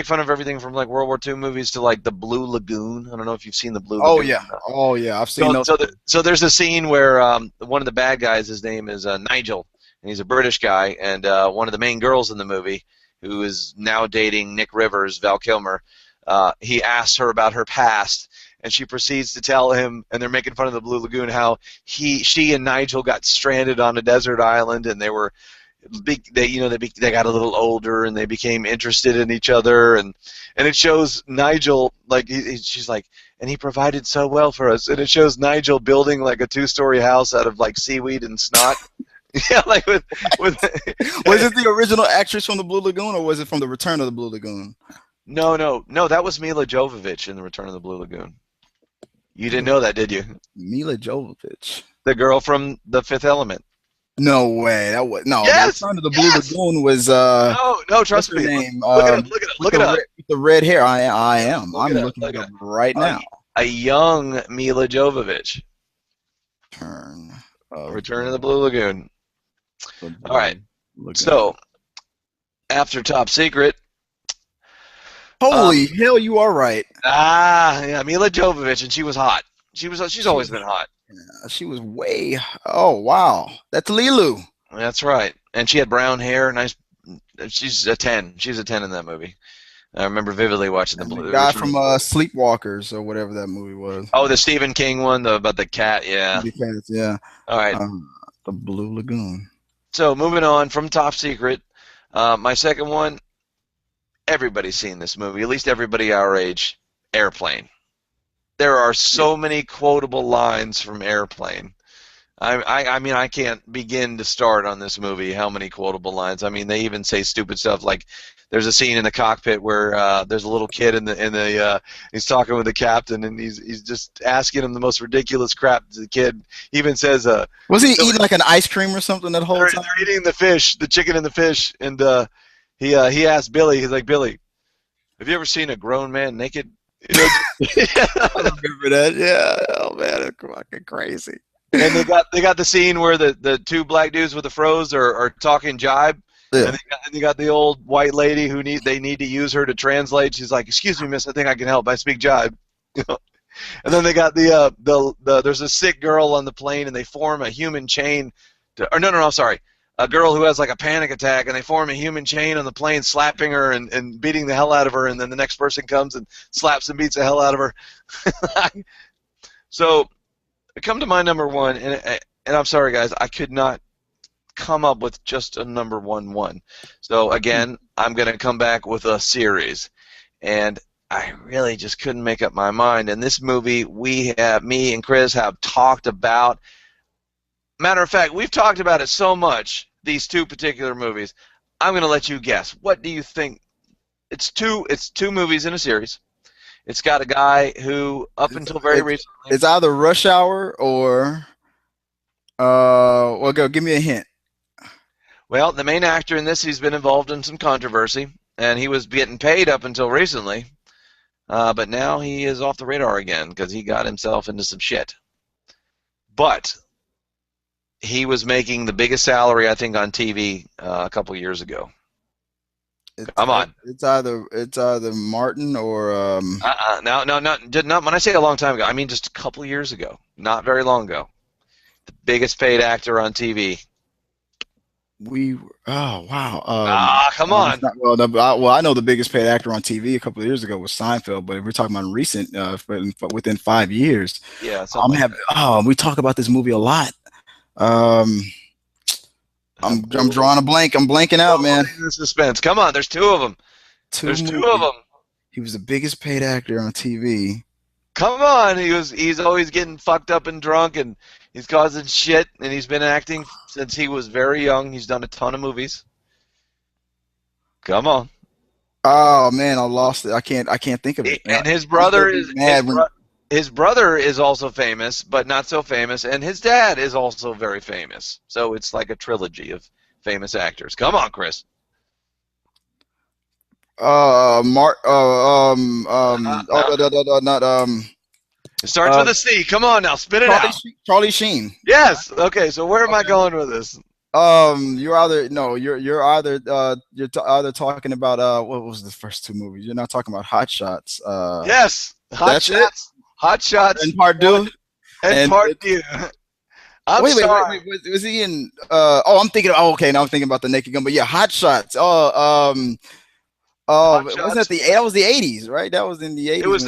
fun of everything from like World War II movies to like the Blue Lagoon. I don't know if you've seen the Blue Oh Lagoon. yeah. Oh yeah. I've seen So those. so there's a scene where one of the bad guys, his name is Nigel, and he's a British guy, and one of the main girls in the movie, who is now dating Nick Rivers, Val Kilmer, he asks her about her past, and she proceeds to tell him, and they're making fun of the Blue Lagoon, how she and Nigel got stranded on a desert island, and they were they got a little older, and they became interested in each other, and it shows Nigel like she's like, and he provided so well for us, and it shows Nigel building like a 2-story house out of like seaweed and snot. Yeah, like with Was it the original actress from the Blue Lagoon, or was it from the Return of the Blue Lagoon? no, that was Mila Jovovich in The Return of the Blue Lagoon. You didn't know that, did you? Mila Jovovich. The girl from The Fifth Element. No way. That was no. The Yes, Return of the Blue yes. Lagoon was No, what's trust her me. name? Look it up. Look it up. Look it up. With the red hair. I am. Look I'm it up. looking Look it it up up. right now. A young Mila Jovovich. Return Return of the Blue Lagoon. the All right. Blue Lagoon. So after Top Secret. Holy hell, you are right. Yeah, Mila Jovovich, and she was hot. She's always been hot. She was way. Oh wow, that's Lilu. That's right. And she had brown hair. Nice. She's a 10. She was a 10 in that movie. I remember vividly watching the And Blue. the guy from Sleepwalkers or whatever that movie was. Oh, the Stephen King one, about the cat. Yeah. The cats, yeah. All right. The Blue Lagoon. So moving on from Top Secret, my second one. Everybody's seen this movie. At least everybody our age. Airplane. There are so many quotable lines from Airplane. I mean, I can't begin to start on this movie how many quotable lines. I mean, they even say stupid stuff like, there's a scene in the cockpit where there's a little kid he's talking with the captain, and he's just asking him the most ridiculous crap. The kid even says, Was he eating like an ice cream or something that whole time? they're eating the fish, the chicken and the fish, and he asked Billy, he's like, Billy, Have you ever seen a grown man naked? You know, I remember that. Yeah. Oh man, it's fucking crazy. and they got the scene where the two black dudes with the froze are talking jibe, Yeah. and they got the old white lady who they need to use her to translate. She's like, "Excuse me, miss, I think I can help. I speak jibe." And then they got there's a sick girl on the plane, and they form a human chain. Or no, I'm sorry. A girl who has like a panic attack, and they form a human chain on the plane, slapping her and beating the hell out of her, and then the next person comes and slaps and beats the hell out of her. So I come to my number one, and I'm sorry guys, I could not come up with just a number one. So again, I'm gonna come back with a series, and I really just couldn't make up my mind. And this movie, me and Chris have talked about. Matter of fact, we've talked about it so much, these two particular movies. I'm going to let you guess. What do you think? It's two movies in a series. It's got a guy who, up until very recently, It's either Rush Hour or well, go give me a hint. well, the main actor in this, he's been involved in some controversy, and he was getting paid up until recently, but now he is off the radar again because he got himself into some shit. But he was making the biggest salary, I think, on TV a couple years ago. Come on. It's either Martin or No, not when I say a long time ago, I mean just a couple years ago, not very long ago. The biggest paid actor on TV. Oh wow. Come on. Well, I know the biggest paid actor on TV a couple of years ago was Seinfeld, but if we're talking about recent, within 5 years, Yeah, something like that. we talk about this movie a lot. Um, I'm drawing a blank. I'm blanking out, man. The suspense. Come on, there's two of them. There's two of them. He was the biggest paid actor on TV. Come on, he's always getting fucked up and drunk, and he's causing shit, and he's been acting since he was very young. He's done a ton of movies. Come on. Oh man, I lost it. I can't think of it. And his brother his brother is also famous, but not so famous, and his dad is also very famous. So it's like a trilogy of famous actors. Come on, Chris. Mark. Not It starts with a C. Come on now, spit it out. Charlie Sheen. Yes. Okay. So where am I going with this? You're either talking about what was the first two movies? You're not talking about Hot Shots. Yes, Hot Shots. Hot Shots. And Part Deux. And Part Deux. I'm sorry. Wait. Was he in? I'm thinking. Oh, okay. Now I'm thinking about the Naked Gun. But yeah, Hot Shots. Wasn't that that was the 80s, right? That was in the 80s. It was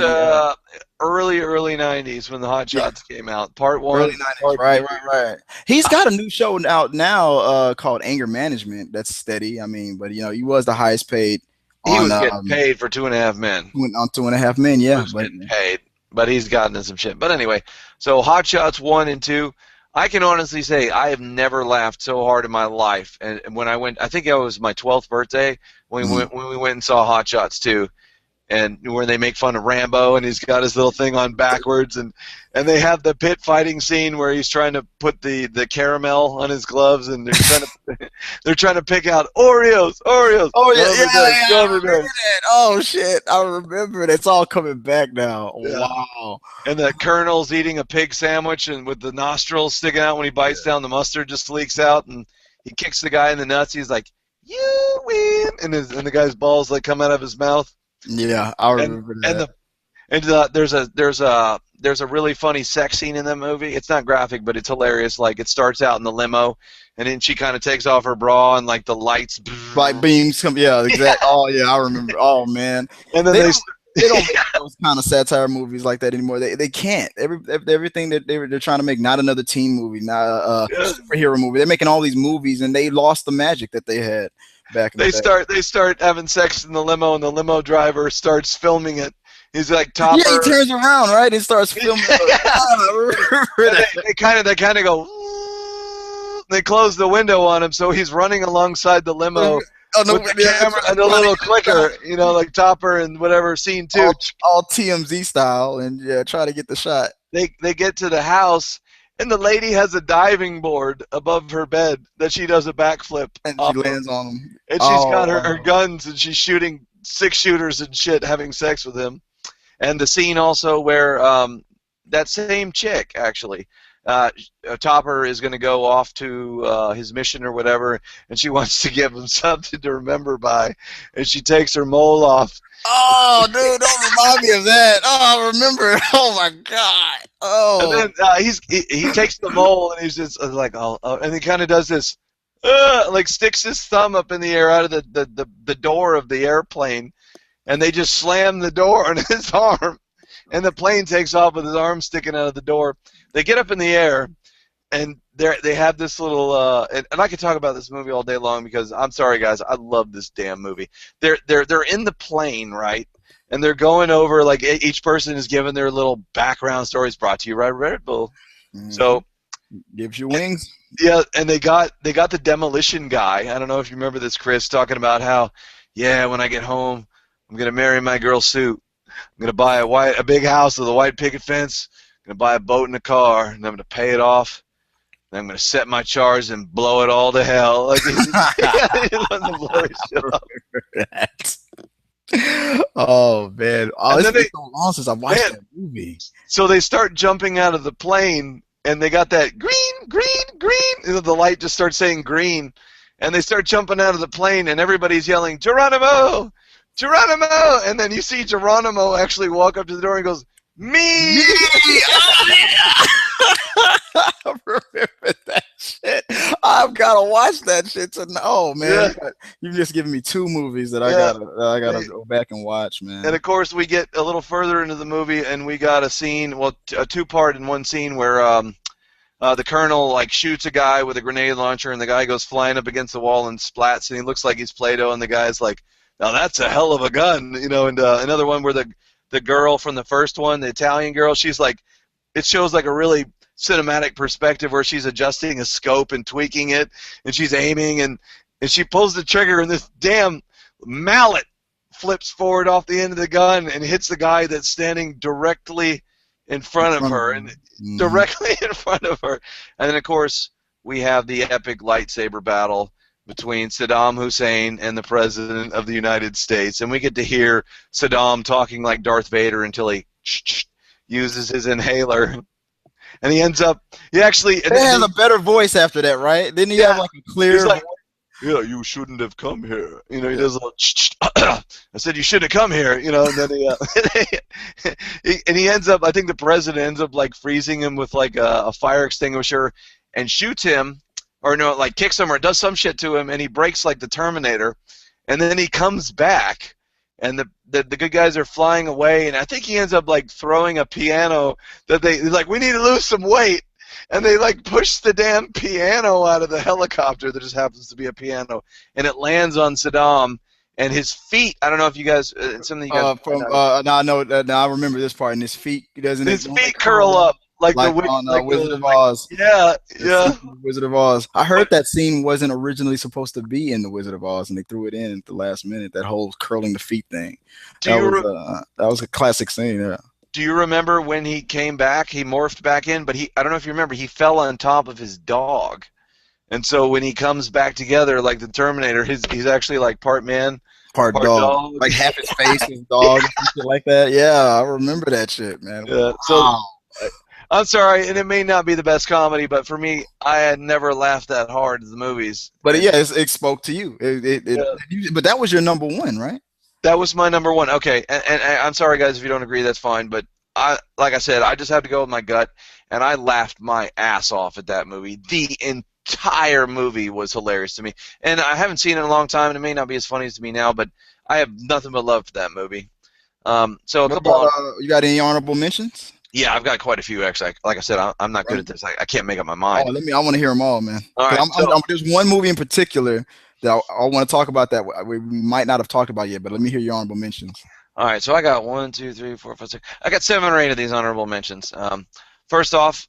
early 90s when the Hot Shots came out. Part one. Early 90s. Right. He's got a new show out now called Anger Management. That's steady. I mean, but he was the highest paid. He was getting paid for 2.5 Men. On 2.5 Men, yeah. He was getting paid, but he's gotten in some shit. But anyway, so Hot Shots 1 and 2. I can honestly say I have never laughed so hard in my life. And when I went, I think it was my 12th birthday when we went and saw Hot Shots 2, and where they make fun of Rambo and he's got his little thing on backwards, and they have the pit fighting scene where he's trying to put the caramel on his gloves, and they're trying to pick out Oreos. Oh yeah, I remember that. Oh shit, I remember it. It's all coming back now. Yeah. Wow. And the Colonel's eating a pig sandwich, and with the nostrils sticking out when he bites down, the mustard just leaks out, and he kicks the guy in the nuts. He's like, "You win," and the guy's balls like come out of his mouth. Yeah, I remember that. There's a really funny sex scene in that movie. It's not graphic, but it's hilarious. Like, it starts out in the limo, and then she kind of takes off her bra, and like the lights, like beams come. Yeah, exactly. Oh yeah, I remember. Oh man. And then they don't make those kind of satire movies like that anymore. They can't. Everything that they're trying to make, not another teen movie, not a superhero movie. They're making all these movies, and they lost the magic that they had back in the day. They start having sex in the limo, and the limo driver starts filming it. He's like Topper. Yeah, he turns around, right, and starts filming. They kind of go. They close the window on him, so he's running alongside the limo. With the camera and the little clicker, like Topper and whatever, scene 2. All TMZ style, and try to get the shot. They get to the house, and the lady has a diving board above her bed that she does a backflip. And she lands on them. And she's got her guns, and she's shooting 6-shooters and shit having sex with him. And the scene also where that same chick, actually, Topper is going to go off to his mission or whatever, and she wants to give him something to remember by, and she takes her mole off. Oh, dude, don't remind me of that. Oh, I remember. Oh my God. And Oh. then he takes the mole, and he's just like, and he kind of does this, like sticks his thumb up in the air out of the door of the airplane, and they just slam the door on his arm, and the plane takes off with his arm sticking out of the door. They get up in the air, and they have this little and I could talk about this movie all day long because I'm sorry guys, I love this damn movie. They're in the plane, right? And they're going over, like, each person is given their little background stories, brought to you by Red Bull. Mm-hmm. So gives you wings. yeah, and they got the demolition guy. I don't know if you remember this, Chris, talking about how, yeah, when I get home, I'm gonna marry my girl Sue. I'm gonna buy a big house with a white picket fence. I'm gonna buy a boat and a car, and I'm gonna pay it off. And I'm gonna set my charge and blow it all to hell. Like, he wants to blow his shit up. Oh man! Oh, And it's then been so long since I watched that movie. So they start jumping out of the plane, and they got that green, green, green. You know, the light just starts saying green, and they start jumping out of the plane, and everybody's yelling, "Geronimo! Geronimo!" And then you see Geronimo actually walk up to the door and goes, "Me!" Oh, yeah. I remember that shit. I've gotta watch that shit to know, man. Yeah. You've just given me two movies that I gotta go back and watch, man. And of course, we get a little further into the movie, and we got a scene, well, a two-part in one scene where the colonel, like, shoots a guy with a grenade launcher, and the guy goes flying up against the wall and splats, and he looks like he's Play-Doh, and the guy's like, "Now that's a hell of a gun," you know. And another one where the girl from the first one, the Italian girl, she's like, it shows like a really cinematic perspective where she's adjusting a scope and tweaking it, and she's aiming, and she pulls the trigger, and this damn mallet flips forward off the end of the gun and hits the guy that's standing directly in front of her, and directly in front of her. And then, of course, we have the epic lightsaber battle between Saddam Hussein and the President of the United States, and we get to hear Saddam talking like Darth Vader until he uses his inhaler. And he ends up, he actually... He has a better voice after that, right? Didn't he have like a clear... He's like, "Yeah, you shouldn't have come here." You know, he does a little... I said, "You shouldn't have come here." You know, and then he ends up, I think the president ends up, like, freezing him with, like, a fire extinguisher and shoots him, or no, like, kicks him or does some shit to him, and he breaks like the Terminator. And then he comes back, and the good guys are flying away, and I think he ends up, like, throwing a piano that they're like, "We need to lose some weight," and they, like, push the damn piano out of the helicopter that just happens to be a piano, and it lands on Saddam, and his feet, I don't know if you guys, it's something you guys no, I remember this part, and his feet curl up like the Wizard of Oz. Yeah. Wizard of Oz. I heard that scene wasn't originally supposed to be in the Wizard of Oz, and they threw it in at the last minute. That whole curling the feet thing. That was a classic scene. Yeah. Do you remember when he came back? He morphed back in, but I don't know if you remember, he fell on top of his dog, and so when he comes back together like the Terminator, he's actually like part man, part dog. Like half his face is dog, and shit like that. Yeah, I remember that shit, man. Yeah. So. I'm sorry, and it may not be the best comedy, but for me, I had never laughed that hard at the movies. But yeah, it spoke to you. But that was your number one, right? That was my number one. Okay, and I'm sorry, guys, if you don't agree, that's fine. But like I said, I just have to go with my gut, and I laughed my ass off at that movie. The entire movie was hilarious to me, and I haven't seen it in a long time, and it may not be as funny as to me now, but I have nothing but love for that movie. So you got any honorable mentions? Yeah, I've got quite a few, actually. Like I said, I'm not good at this. I can't make up my mind. I want to hear them all, man. All right, there's one movie in particular that I want to talk about that we might not have talked about yet, but let me hear your honorable mentions. All right, so I got 1, 2, 3, 4, 5, 6. I got 7 or 8 of these honorable mentions. First off,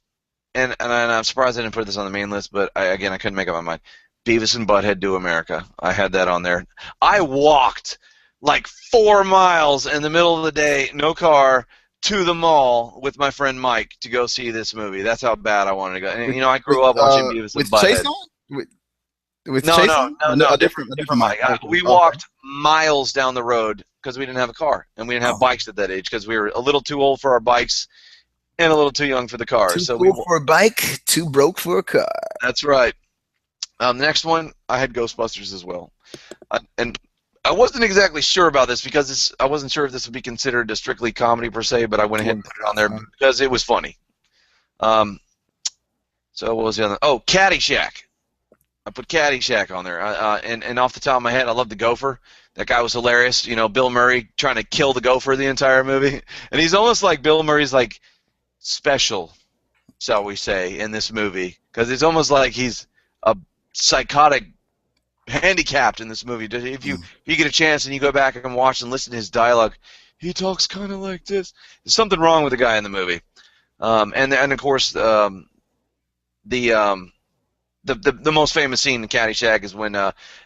and I'm surprised I didn't put this on the main list, but I couldn't make up my mind. Beavis and Butthead Do America. I had that on there. I walked like 4 miles in the middle of the day, no car, to the mall with my friend Mike to go see this movie. That's how bad I wanted to go. And, you know, I grew up watching Beavis and Butthead. with No, no, Chasing? no, No, no, a different different Mike. Mike. Okay. We Okay. walked miles down the road because we didn't have a car and we didn't have Oh, bikes at that age because we were a little too old for our bikes and a little too young for the cars. too So we. cool for a bike, too broke for a car. That's right. The next one, I had Ghostbusters as well, and I wasn't exactly sure about this because I wasn't sure if this would be considered a strictly comedy per se, but I went ahead and put it on there because it was funny. Um, so what was the other? Oh, Caddyshack. I put Caddyshack on there, and off the top of my head, I love the Gopher. That guy was hilarious. You know, Bill Murray trying to kill the Gopher the entire movie, and he's almost like Bill Murray's like special, shall we say, in this movie because it's almost like he's a psychotic handicapped in this movie. If you get a chance and you go back and watch and listen to his dialogue, he talks kind of like this. There's something wrong with the guy in the movie. And of course the the most famous scene in Caddyshack is when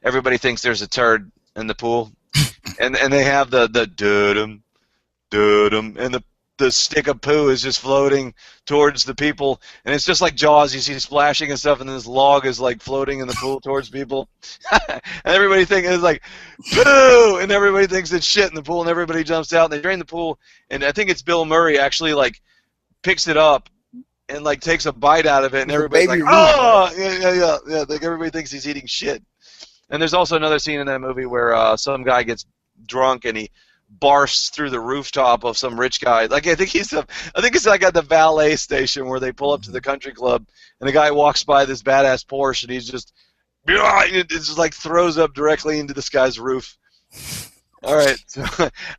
everybody thinks there's a turd in the pool, and they have the dudum dudum, and the stick of poo is just floating towards the people, and it's just like Jaws. You see splashing and stuff, and this log is like floating in the pool towards people, and everybody thinks it's like poo, and everybody thinks it's shit in the pool, and everybody jumps out, and they drain the pool, and I think it's Bill Murray actually like picks it up and like takes a bite out of it, and everybody's like, oh, yeah. Like everybody thinks he's eating shit. And there's also another scene in that movie where some guy gets drunk and he barfs through the rooftop of some rich guy. Like I think it's like at the valet station where they pull up to the country club, and the guy walks by this badass Porsche, and he's just, it just like throws up directly into this guy's roof. All right, so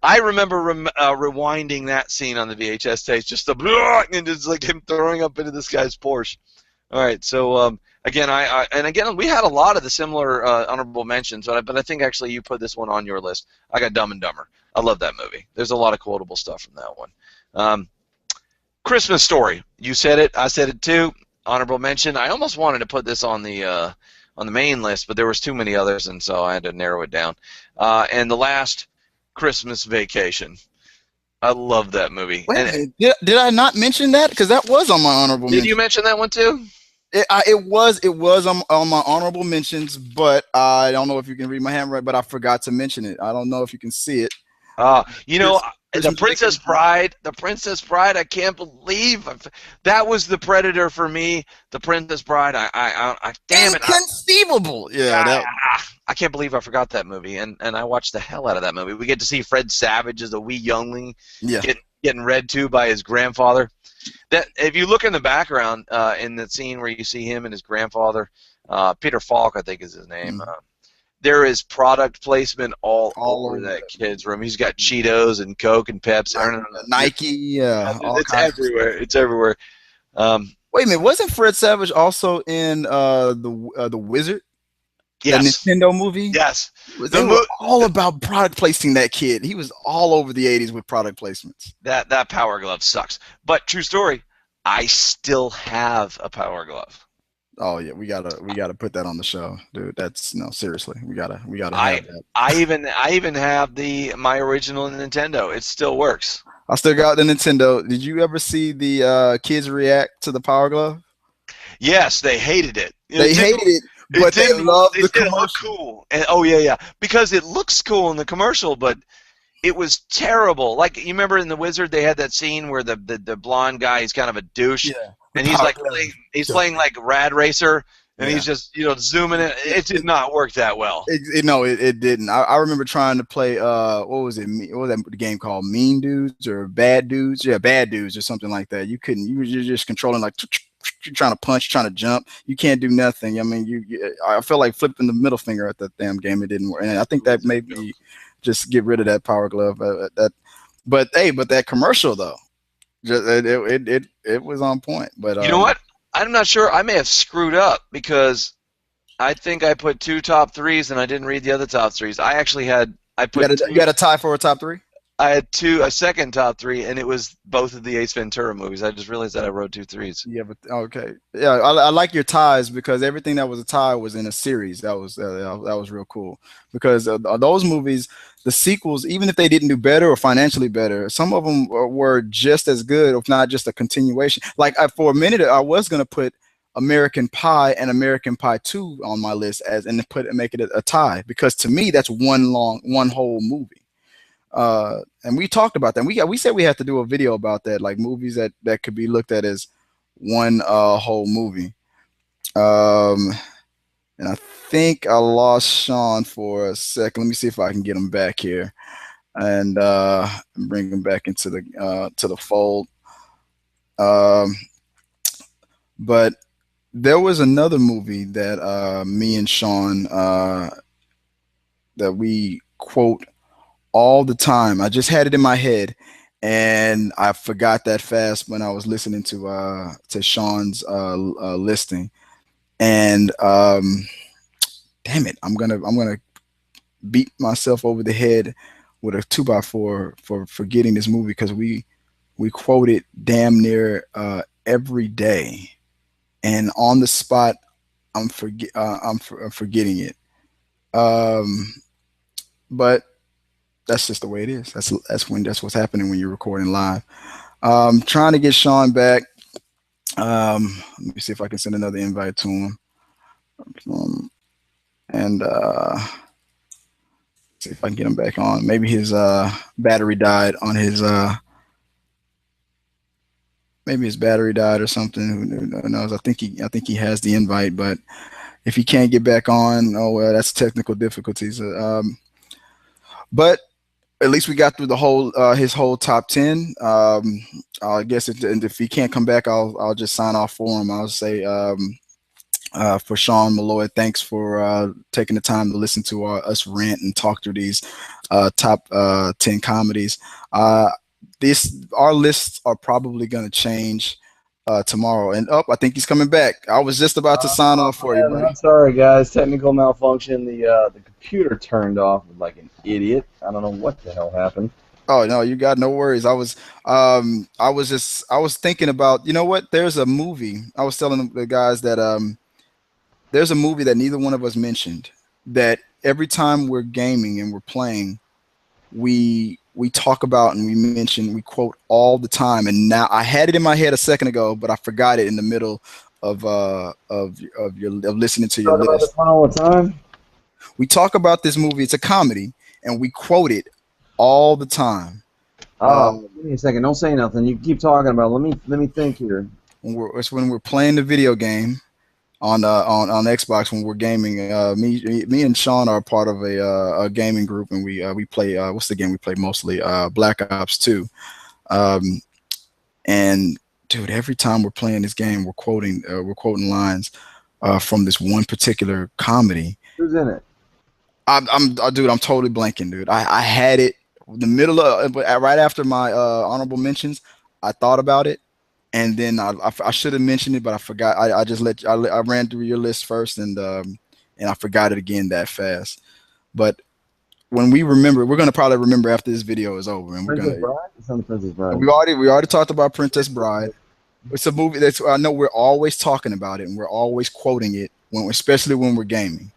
I remember rewinding that scene on the VHS tapes, just the and just like him throwing up into this guy's Porsche. All right, so again, again we had a lot of the similar honorable mentions, but I think actually you put this one on your list. I got Dumb and Dumber. I love that movie. There's a lot of quotable stuff from that one. Christmas Story. You said it. I said it too. Honorable mention. I almost wanted to put this on the main list, but there was too many others, and so I had to narrow it down. And the last, Christmas Vacation. I love that movie. Wait, did I not mention that? Because that was on my honorable mention. Did you mention that one too? It was on my honorable mentions, but I don't know if you can read my handwriting, but I forgot to mention it. I don't know if you can see it. You know, the Princess Bride. The Princess Bride. I can't believe that was the Predator for me. The Princess Bride. I damn it. Inconceivable. Yeah. I can't believe I forgot that movie, and I watched the hell out of that movie. We get to see Fred Savage as a wee youngling, getting read to by his grandfather. That if you look in the background in the scene where you see him and his grandfather, Peter Falk, I think is his name. There is product placement all over that kid's room. He's got Cheetos and Coke and Pepsi. Nike, it's everywhere. It's everywhere. Wait a minute, wasn't Fred Savage also in the Wizard? Yes. The Nintendo movie? Yes. They were all about product placing that kid. He was all over the 80s with product placements. That Power Glove sucks. But true story, I still have a Power Glove. Oh yeah, we gotta put that on the show, dude. That's no, seriously, we gotta have that. I even have my original Nintendo. It still works. I still got the Nintendo. Did you ever see the kids react to the Power Glove? Yes, they hated it. They hated it, but they loved the commercial. It looked cool. And, yeah, because it looks cool in the commercial, but it was terrible. Like you remember in The Wizard, they had that scene where the blonde guy is kind of a douche. Yeah. And he's like playing like Rad Racer, and he's just zooming it. It did not work that well. It didn't. I remember trying to play what was that game called? Mean Dudes or Bad Dudes? Yeah, Bad Dudes or something like that. You couldn't. You're just controlling like you're trying to punch, trying to jump. You can't do nothing. I mean, I felt like flipping the middle finger at that damn game. It didn't work, and I think that made me just get rid of that Power Glove. But that commercial though. It was on point, but you know what? I'm not sure. I may have screwed up because I think I put 2 top 3s and I didn't read the other top 3s. I actually had you had a tie for a top 3. I had a second top 3, and it was both of the Ace Ventura movies. I just realized that I wrote 2 3s. Yeah, but okay, yeah, I like your ties because everything that was a tie was in a series. That was real cool because those movies. The sequels, even if they didn't do better or financially better, some of them were just as good, if not just a continuation. Like for a minute, I was gonna put American Pie and American Pie 2 on my list as and make it a tie because to me that's one whole movie. And we talked about that. We said we had to do a video about that, like movies that could be looked at as one whole movie. Um, and I think I lost Sean for a second. Let me see if I can get him back here and bring him back into the fold. Um, but there was another movie that me and Sean that we quote all the time. I just had it in my head, and I forgot that fast when I was listening to Sean's listing. And damn it, I'm gonna beat myself over the head with a 2x4 for forgetting this movie because we quote it damn near every day, and on the spot I'm forgetting it. Um, but that's just the way it is. That's what's happening when you're recording live. Trying to get Sean back. Let me see if I can send another invite to him. And see if I can get him back on. Maybe his battery died on his maybe his battery died or something. Who knows? I think he has the invite, but if he can't get back on, oh well, that's technical difficulties. But at least we got through the whole his whole top 10. I guess if he can't come back, I'll just sign off for him. I'll say for Sean Malloy, thanks for taking the time to listen to us rant and talk through these top 10 comedies. Our lists are probably going to change tomorrow. And I think he's coming back. I was just about to sign off for you, buddy. I'm sorry, guys. Technical malfunction. The computer turned off like an idiot. I don't know what the hell happened. Oh no, you got no worries. I was thinking about, you know what? There's a movie. I was telling the guys that there's a movie that neither one of us mentioned that every time we're gaming and we're playing, we talk about and we quote all the time. And now I had it in my head a second ago, but I forgot it in the middle of listening to your Talk about list. this one all the time. We talk about this movie. It's a comedy, and we quote it all the time. Give me a second. Don't say nothing. You keep talking about it. Let me think here. It's when we're playing the video game on Xbox when we're gaming. Me and Sean are part of a gaming group, and we play what's the game we play mostly? Black Ops 2. And dude, every time we're playing this game, we're quoting lines from this one particular comedy. Who's in it? I'm totally blanking, dude. I had it in the middle of right after my honorable mentions. I thought about it, and then I should have mentioned it, but I forgot. I ran through your list first, and I forgot it again that fast. But when we remember, we're gonna probably remember after this video is over, and Princess Bride? It's on Princess Bride. we already talked about Princess Bride. It's a movie that's I know we're always talking about it, and we're always quoting it especially when we're gaming.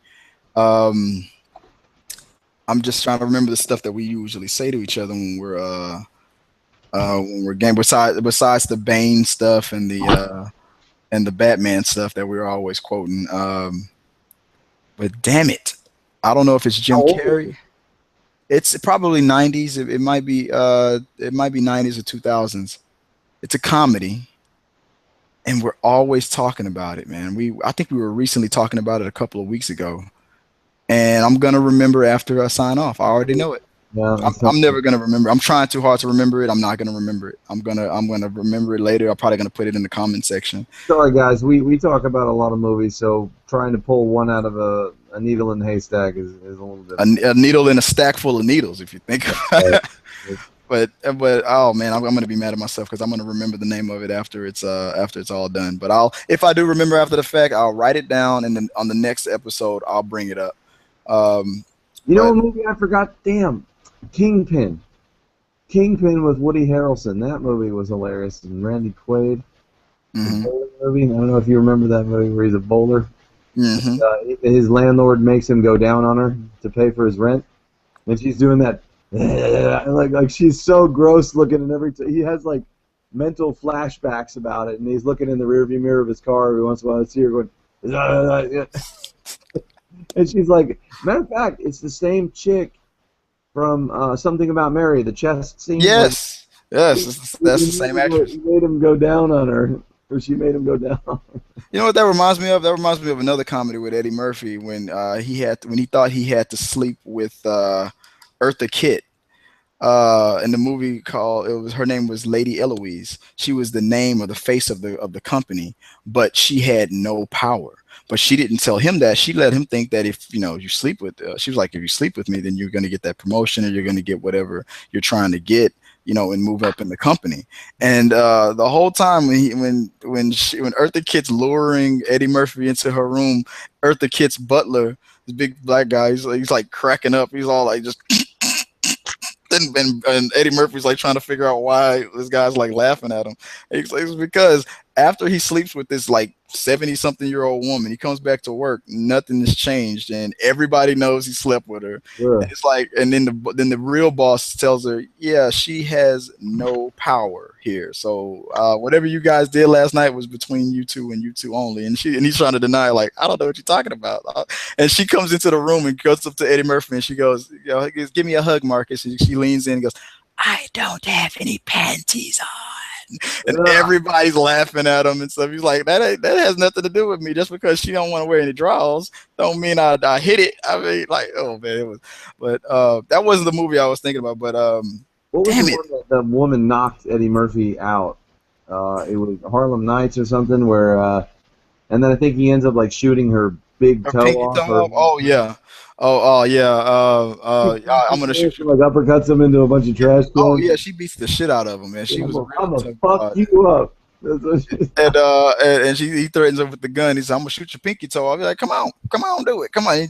I'm just trying to remember the stuff that we usually say to each other when we're gaming. Besides the Bane stuff and the Batman stuff that we're always quoting. But damn it, I don't know if it's Jim Carrey. It's probably 90s. It might be 90s or 2000s. It's a comedy, and we're always talking about it, man. I think we were recently talking about it a couple of weeks ago. And I'm gonna remember after I sign off. I already know it. Yeah, I'm never gonna remember. I'm trying too hard to remember it. I'm not gonna remember it. I'm gonna remember it later. I'm probably gonna put it in the comment section. Sorry, guys. We talk about a lot of movies, so trying to pull one out of a needle in the haystack is a little different. A needle in a stack full of needles, if you think about it. But oh man, I'm gonna be mad at myself because I'm gonna remember the name of it after it's all done. But if I do remember after the fact, I'll write it down, and then on the next episode I'll bring it up. You know a movie I forgot? Damn, Kingpin. Kingpin with Woody Harrelson. That movie was hilarious. And Randy Quaid. Mm-hmm. Movie. I don't know if you remember that movie where he's a bowler. Mm-hmm. His landlord makes him go down on her to pay for his rent, and she's doing that like she's so gross looking, and he has like mental flashbacks about it, and he's looking in the rearview mirror of his car every once in a while. I see her going, "Ah," and she's like, matter of fact, it's the same chick from Something About Mary, the chest scene. Yes, yes, that's the same actress. He made him go down on her, or she made him go down. You know what that reminds me of? That reminds me of another comedy with Eddie Murphy when when he thought he had to sleep with Eartha Kitt. In the movie called her name was Lady Eloise. She was the name or the face of the company, but she had no power. But she didn't tell him that. She let him think that if you sleep with, she was like, if you sleep with me, then you're going to get that promotion or you're going to get whatever you're trying to get, and move up in the company. And the whole time when Eartha Kitt's luring Eddie Murphy into her room, Eartha Kitt's butler, this big black guy, he's like cracking up. He's all like just. And Eddie Murphy's like trying to figure out why this guy's like laughing at him. It's because after he sleeps with this like 70-something-year-old woman, he comes back to work, nothing has changed, and everybody knows he slept with her. Yeah. And it's like, and then the real boss tells her, yeah, she has no power here. So whatever you guys did last night was between you two and you two only. And he's trying to deny, like, I don't know what you're talking about. And she comes into the room and goes up to Eddie Murphy and she goes, give me a hug, Marcus. And she leans in and goes, I don't have any panties on. And everybody's laughing at him and stuff. He's like, that has nothing to do with me. Just because she don't want to wear any drawers don't mean I hit it. I mean, like, oh man, it was. But that wasn't the movie I was thinking about. But what was the one that the woman knocked Eddie Murphy out? It was Harlem Nights or something where, and then I think he ends up like shooting her big toe off. Oh yeah. Yeah. I'm gonna shoot you. Like uppercuts him into a bunch of trash. Oh yeah, she beats the shit out of him, man. She was. I'm gonna fuck you up. And he threatens her with the gun. He said, "I'm gonna shoot your pinky toe." I'll be like, "Come on, do it, come on."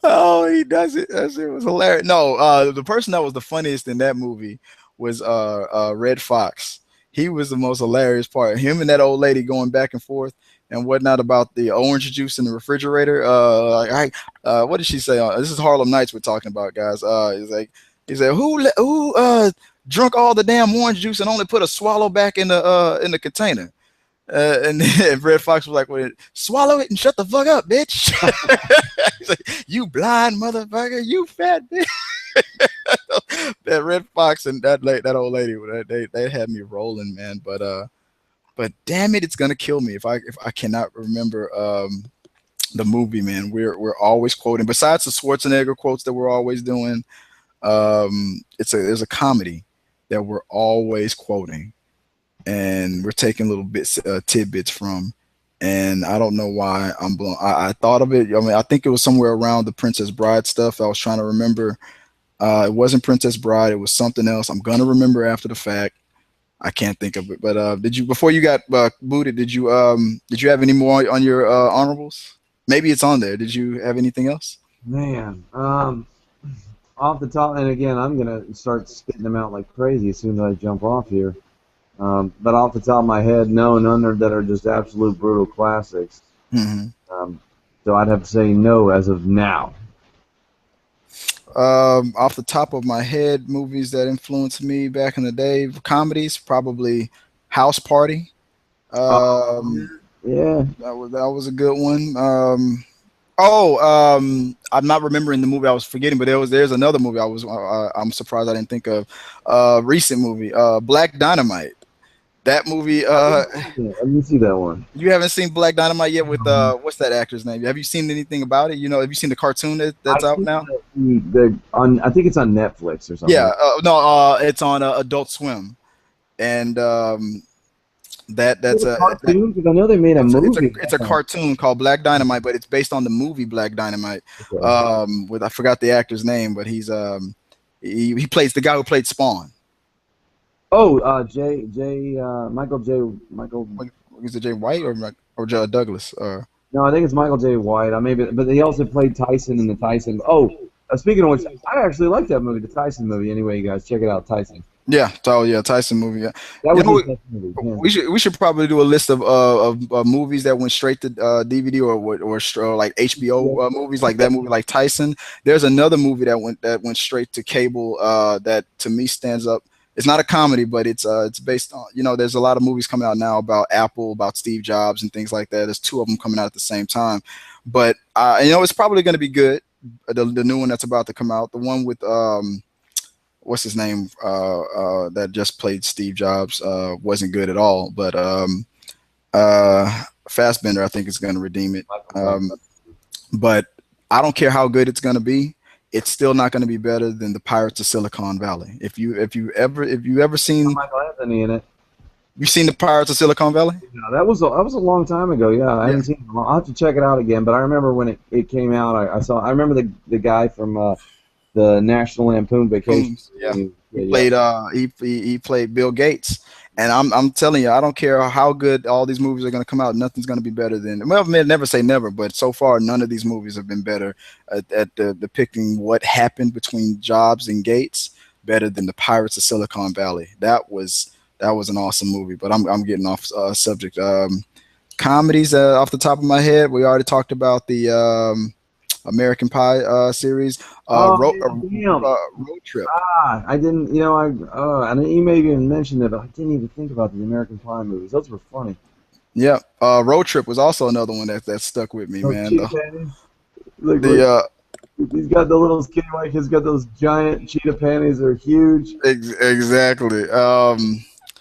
Oh, he does it. That shit was hilarious. No, the person that was the funniest in that movie was Red Fox. He was the most hilarious part. Him and that old lady going back and forth and whatnot about the orange juice in the refrigerator. What did she say? This is Harlem Nights we're talking about, guys. He said, who drunk all the damn orange juice and only put a swallow back in the container? And Red Fox was like, well, swallow it and shut the fuck up, bitch. He's like, you blind motherfucker, you fat bitch. That Red Fox and that old lady, they had me rolling, man. But damn it, it's gonna kill me if I cannot remember the movie, man. We're always quoting. Besides the Schwarzenegger quotes that we're always doing, there's a comedy that we're always quoting, and we're taking little bits, tidbits from. And I don't know why I'm blown. I thought of it. I mean, I think it was somewhere around the Princess Bride stuff. I was trying to remember. It wasn't Princess Bride. It was something else. I'm gonna remember after the fact. I can't think of it. But did you, before you got booted, did you have any more on your honorables? Maybe it's on there. Did you have anything else? Man, off the top, and again, I'm gonna start spitting them out like crazy as soon as I jump off here. But off the top of my head, no, none that are just absolute brutal classics. Mm-hmm. So I'd have to say no as of now. Off the top of my head, movies that influenced me back in the day, comedies, probably House Party. Yeah, that was a good one. I'm not remembering the movie I was forgetting, but there's another movie I'm surprised I didn't think of. Recent movie, Black Dynamite. That movie. Let me see that one. You haven't seen Black Dynamite yet with what's that actor's name? Have you seen anything about it? Have you seen the cartoon that's out now? I think it's on Netflix or something. Yeah, it's on Adult Swim, and that's a cartoon, because I know they made a movie. It's a cartoon called Black Dynamite, but it's based on the movie Black Dynamite. Okay. With I forgot the actor's name, but he plays the guy who played Spawn. Oh, Michael. Is it Jay White or Douglas? No, I think it's Michael J. White. But he also played Tyson in the Tyson. Oh, speaking of which, I actually like that movie, the Tyson movie. Anyway, you guys check it out, Tyson. Yeah, so yeah, Tyson movie. Yeah. That You was his know, best movie, hands we should probably do a list of movies that went straight to DVD or like HBO down. movies like that movie like Tyson. There's another movie that went straight to cable that to me stands up. It's not a comedy, but it's based on there's a lot of movies coming out now about Apple, about Steve Jobs and things like that. There's two of them coming out at the same time, but it's probably going to be good. The new one that's about to come out, the one with what's his name that just played Steve Jobs wasn't good at all. But Fassbender, I think, is going to redeem it. But I don't care how good it's going to be. It's still not going to be better than the Pirates of Silicon Valley. If you ever seen Michael Anthony in it. you seen the Pirates of Silicon Valley? No, that was a long time ago. Yeah, I Yeah. haven't seen it. I'll have to check it out again. But I remember when it came out. I remember the guy from the National Lampoon Vacation. Yeah. He Yeah. played he played Bill Gates, and I'm telling you, I don't care how good all these movies are going to come out. Nothing's going to be better than well, never say never, but so far none of these movies have been better at depicting what happened between Jobs and Gates better than the Pirates of Silicon Valley. That was an awesome movie. But I'm getting off subject. Comedies off the top of my head. We already talked about the American Pie series. Oh, damn. Road Trip. I didn't. I didn't even even mention it, but I didn't even think about the American Pie movies. Those were funny. Yeah, Road Trip was also another one that stuck with me, Those man. cheetah panties. Look, The he's got the little skinny Mike. He's got those giant cheetah panties. They're huge. exactly.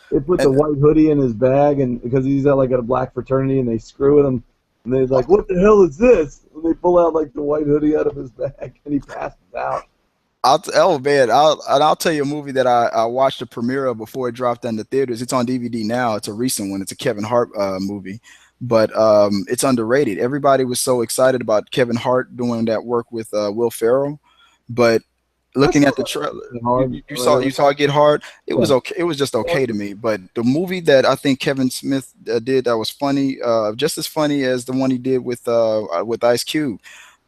They put the And white hoodie in his bag, and because he's at like at a black fraternity, and they screw with him, and they're like, "What the hell is this?" And they pull out like the white hoodie out of his bag, and he passes out. oh man, I'll tell you a movie that I watched the premiere of before it dropped in the theaters. It's on DVD now. It's a recent one. It's a Kevin Hart movie, but it's underrated. Everybody was so excited about Kevin Hart doing that work with Will Ferrell, but I looking saw at the that trailer, hard. you saw it get hard. It Yeah. was okay. It was just okay to me. But the movie that I think Kevin Smith did that was funny, just as funny as the one he did with Ice Cube,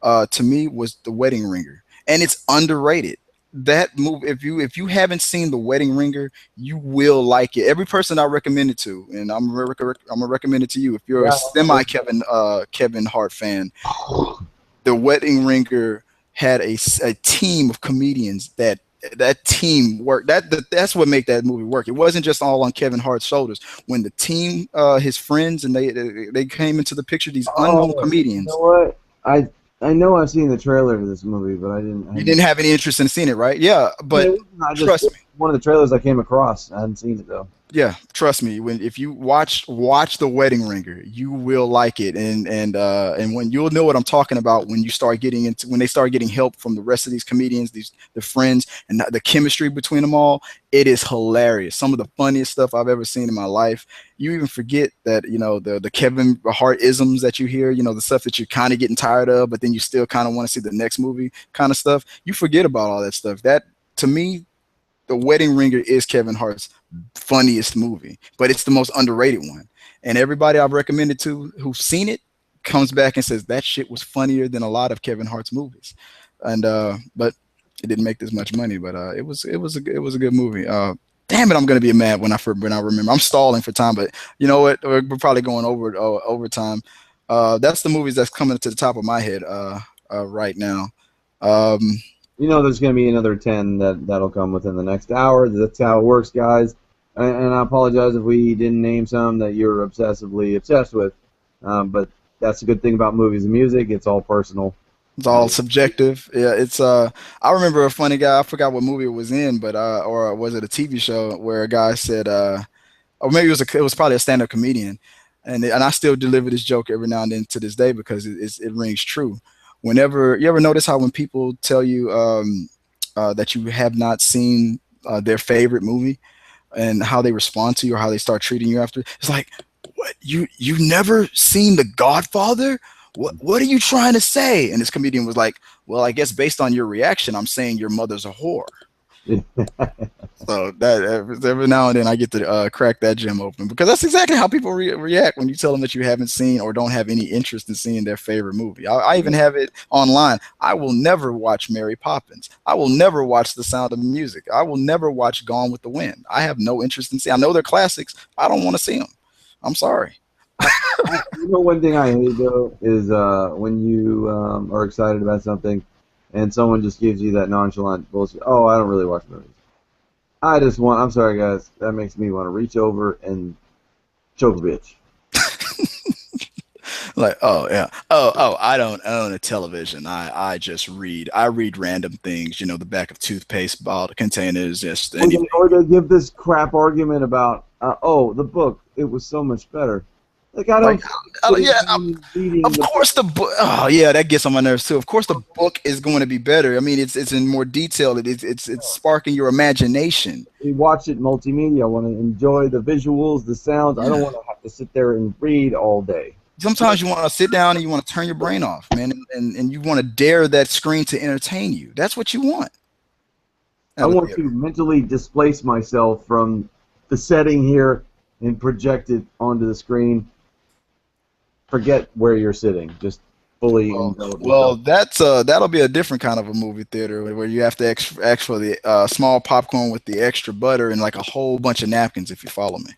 to me was The Wedding Ringer, and it's underrated. That movie, if you haven't seen The Wedding Ringer, you will like it. Every person I recommend it to, and I'm gonna recommend it to you if you're a Yeah. semi Kevin Hart fan. The Wedding Ringer had a team of comedians that team work that's what made that movie work. It wasn't just all on Kevin Hart's shoulders. When the team, his friends, and they came into the picture, these unknown Oh, you know comedians. what? I know I've seen the trailer for this movie, but I didn't. I You hadn't, didn't have any interest in seeing it, right? Yeah, but I just trust me. one of the trailers I came across. I hadn't seen it though. Yeah, trust me. If you watch The Wedding Ringer, you will like it, and when you'll know what I'm talking about when they start getting help from the rest of these comedians, the friends, and the chemistry between them all. It is hilarious. Some of the funniest stuff I've ever seen in my life. You even forget that the Kevin Hart isms that you hear, the stuff that you're kind of getting tired of, but then you still kind of want to see the next movie, kind of stuff. You forget about all that stuff. That to me, The Wedding Ringer is Kevin Hart's funniest movie, but it's the most underrated one. And everybody I've recommended to who's seen it comes back and says that shit was funnier than a lot of Kevin Hart's movies. And but it didn't make this much money, but it was a good movie. Damn it, I'm gonna be mad when I remember. I'm stalling for time, but you know what? We're probably going over time. That's the movies that's coming to the top of my head right now. Um, There's going to be another 10 that'll come within the next hour. That's how it works, guys. And I apologize if we didn't name some that you're obsessively obsessed with. But that's the good thing about movies and music. It's all personal. It's all subjective. Yeah, it's I remember a funny guy, I forgot what movie it was in, but or was it a TV show where a guy said or maybe it was probably a stand-up comedian. And I still deliver this joke every now and then to this day because it rings true. Whenever you ever notice how when people tell you that you have not seen their favorite movie and how they respond to you or how they start treating you after, it's like, what, you've never seen The Godfather? What are you trying to say? And this comedian was like, well, I guess based on your reaction, I'm saying your mother's a whore. So that every now and then I get to crack that gem open because that's exactly how people react when you tell them that you haven't seen or don't have any interest in seeing their favorite movie. I even have it online. I will never watch Mary Poppins. I will never watch The Sound of Music. I will never watch Gone with the Wind. I have no interest in seeing. I know they're classics. I don't want to see them. I'm sorry. One thing I hate though is when you are excited about something, and someone just gives you that nonchalant bullshit. Oh, I don't really watch movies. I just want. I'm sorry, guys. That makes me want to reach over and choke a bitch. Like, oh yeah, oh, I don't own a television. I just read. I read random things. You know, the back of toothpaste bottle containers, just anything. Or they give this crap argument about, oh, the book. It was so much better. Like I Like, don't. yeah, Reading of the course the book. Oh yeah, that gets on my nerves too. Of course the book is going to be better. I mean, it's in more detail. It's sparking your imagination. we watch it multimedia. I want to enjoy the visuals, the sounds. I don't Yeah. want to have to sit there and read all day. Sometimes you want to sit down and you want to turn your brain off, man, and you want to dare that screen to entertain you. That's what you want I at a want to theater. mentally displace myself from the setting here and project it onto the screen. Forget where you're sitting. Just fully Well, envelop well, yourself. that's that'll be a different kind of a movie theater where you have to ask for the small popcorn with the extra butter and like a whole bunch of napkins if you follow me.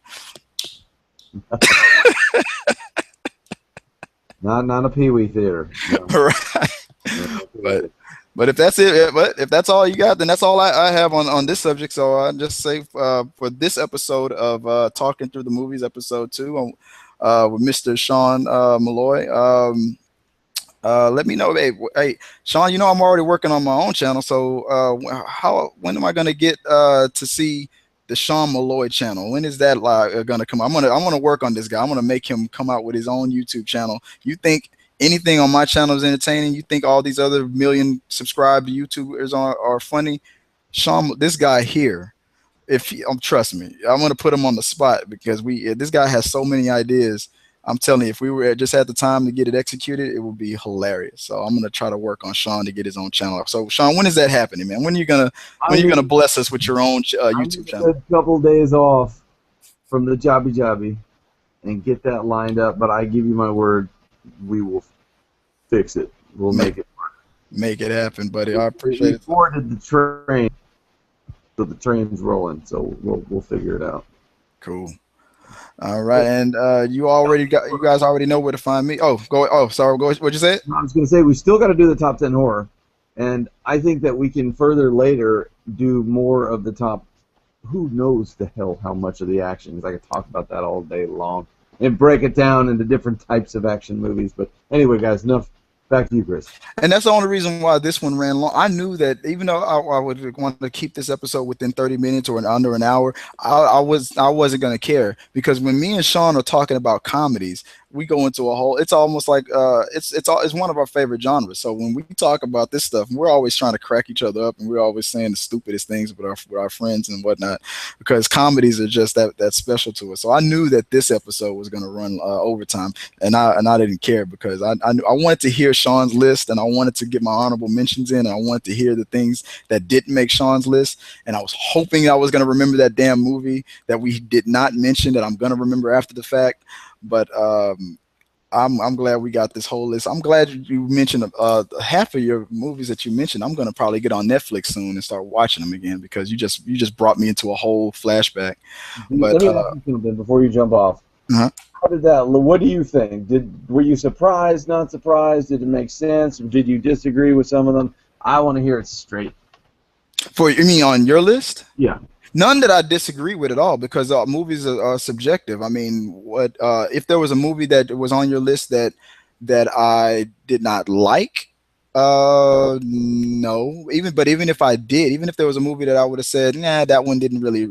Not a Pee Wee theater. No, Right. no, not a Pee Wee But theater. but if that's it, but if that's all you got, then that's all I have on this subject. So I just say for this episode of talking through the movies, episode 2, with Mr. Sean Malloy. Let me know, hey, Sean. You know I'm already working on my own channel. So how when am I gonna get to see the Sean Malloy channel? When is that gonna come? I'm gonna work on this guy. I'm gonna make him come out with his own YouTube channel. You think anything on my channel is entertaining? You think all these other million subscribed YouTubers are funny? Sean, this guy here, if he, trust me, I'm gonna put him on the spot because this guy has so many ideas. I'm telling you, if we were just had the time to get it executed, it would be hilarious. So I'm gonna try to work on Sean to get his own channel. So Sean, when is that happening, man? I when are you gonna need bless us with your own I need YouTube a channel? good couple days off from the jobby and get that lined up. But I give you my word, we will fix it. We'll Make make it. make it happen, buddy. I We appreciate it. boarded the train, so the train's rolling. So we'll figure it out. Cool. All right, and you guys already know where to find me. Oh, go. Oh, sorry. Go. What'd you say? I was going to say we still got to do the top 10 horror, and I think that we can further later do more of the top. Who knows the hell how much of the action? 'Cause I could talk about that all day long and break it down into different types of action movies. But anyway, guys, enough. Back to you, Chris. And that's the only reason why this one ran long. I knew that even though I would want to keep this episode within 30 minutes or under an hour, I wasn't gonna care because when me and Sean are talking about comedies, we go into a whole. It's almost like it's one of our favorite genres. So when we talk about this stuff, we're always trying to crack each other up, and we're always saying the stupidest things with our friends and whatnot because comedies are just that special to us. So I knew that this episode was gonna run overtime, and I didn't care because I wanted to hear Sean's list and I wanted to get my honorable mentions in and I wanted to hear the things that didn't make Sean's list and I was hoping I was going to remember that damn movie that we did not mention that I'm going to remember after the fact. But I'm glad we got this whole list. I'm glad you mentioned half of your movies that you mentioned. I'm going to probably get on Netflix soon and start watching them again because you just brought me into a whole flashback. But Let me ask you something before you jump off. uh How did that? What do you think? Were you surprised? Not surprised? Did it make sense? Did you disagree with some of them? I want to hear it straight. for you mean on your list? Yeah. None that I disagree with at all because movies are subjective. I mean, what if there was a movie that was on your list that I did not like? No. Even if I did, even if there was a movie that I would have said, nah, that one didn't really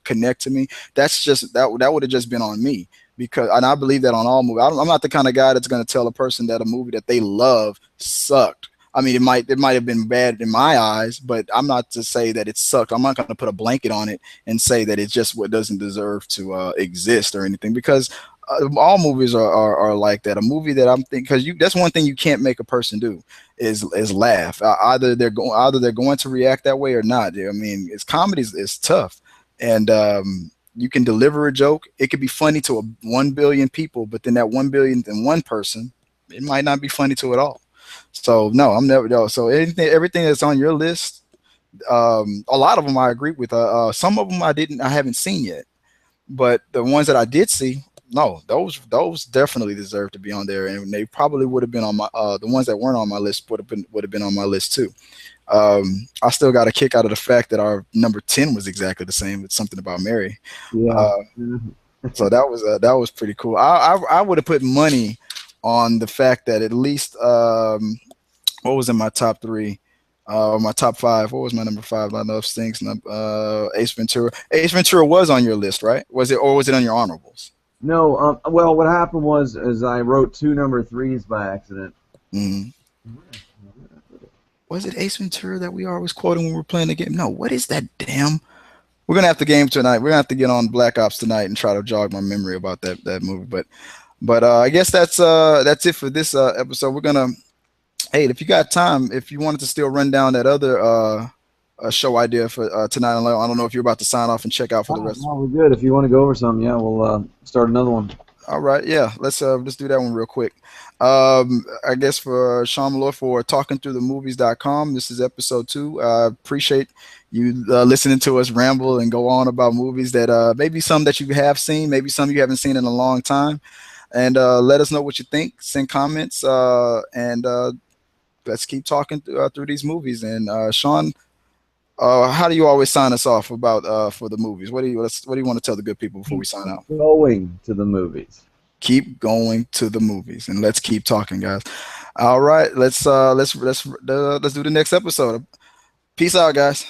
connect to me. That's just that would have just been on me because, and I believe that on all movies. I'm not the kind of guy that's going to tell a person that a movie that they love sucked. I mean, it might have been bad in my eyes, but I'm not to say that it sucked. I'm not going to put a blanket on it and say that it's just what doesn't deserve to exist or anything, because all movies are like that. A movie that I'm thinking, because you that's one thing you can't make a person do is laugh. Either they're going to react that way or not. I mean, it's comedies is tough, and you can deliver a joke. It could be funny to 1 billion people, but then that 1 billion and one person, it might not be funny to at all. So no, I'm never no. So everything that's on your list, a lot of them I agree with. Some of them I haven't seen yet, but the ones that I did see, no, those definitely deserve to be on there, and they probably would have been on my the ones that weren't on my list would have been on my list too. I still got a kick out of the fact that our number 10 was exactly the same. It's something about Mary. Yeah. Uh, so that was pretty cool. I would have put money on the fact that at least what was in my top three, my top five. What was my number five? I know stinks. Ace Ventura. Ace Ventura was on your list, right? Was it, or was it on your honorables? No, well, what happened was is I wrote two number threes by accident. Mhm. Was it Ace Ventura that we always quoting when we're playing the game? No, what is that damn? We're gonna have to game tonight. We're gonna have to get on Black Ops tonight and try to jog my memory about that movie. But I guess that's it for this episode. We're gonna, hey, if you got time, if you wanted to still run down that other show idea for tonight, I don't know if you're about to sign off and check out for the rest. No, we're good. If you want to go over something, yeah, we'll start another one. All right, yeah, let's do that one real quick. I guess for Sean Malloy for talkingthroughthemovies.com, this is episode 2. I appreciate you listening to us ramble and go on about movies that maybe some that you have seen, maybe some you haven't seen in a long time, and let us know what you think. Send comments, and let's keep talking through these movies. And Sean, how do you always sign us off about for the movies? What do you want to tell the good people before we sign out? Going to the movies. Keep going to the movies, and let's keep talking, guys. All right, let's do the next episode. Peace out, guys.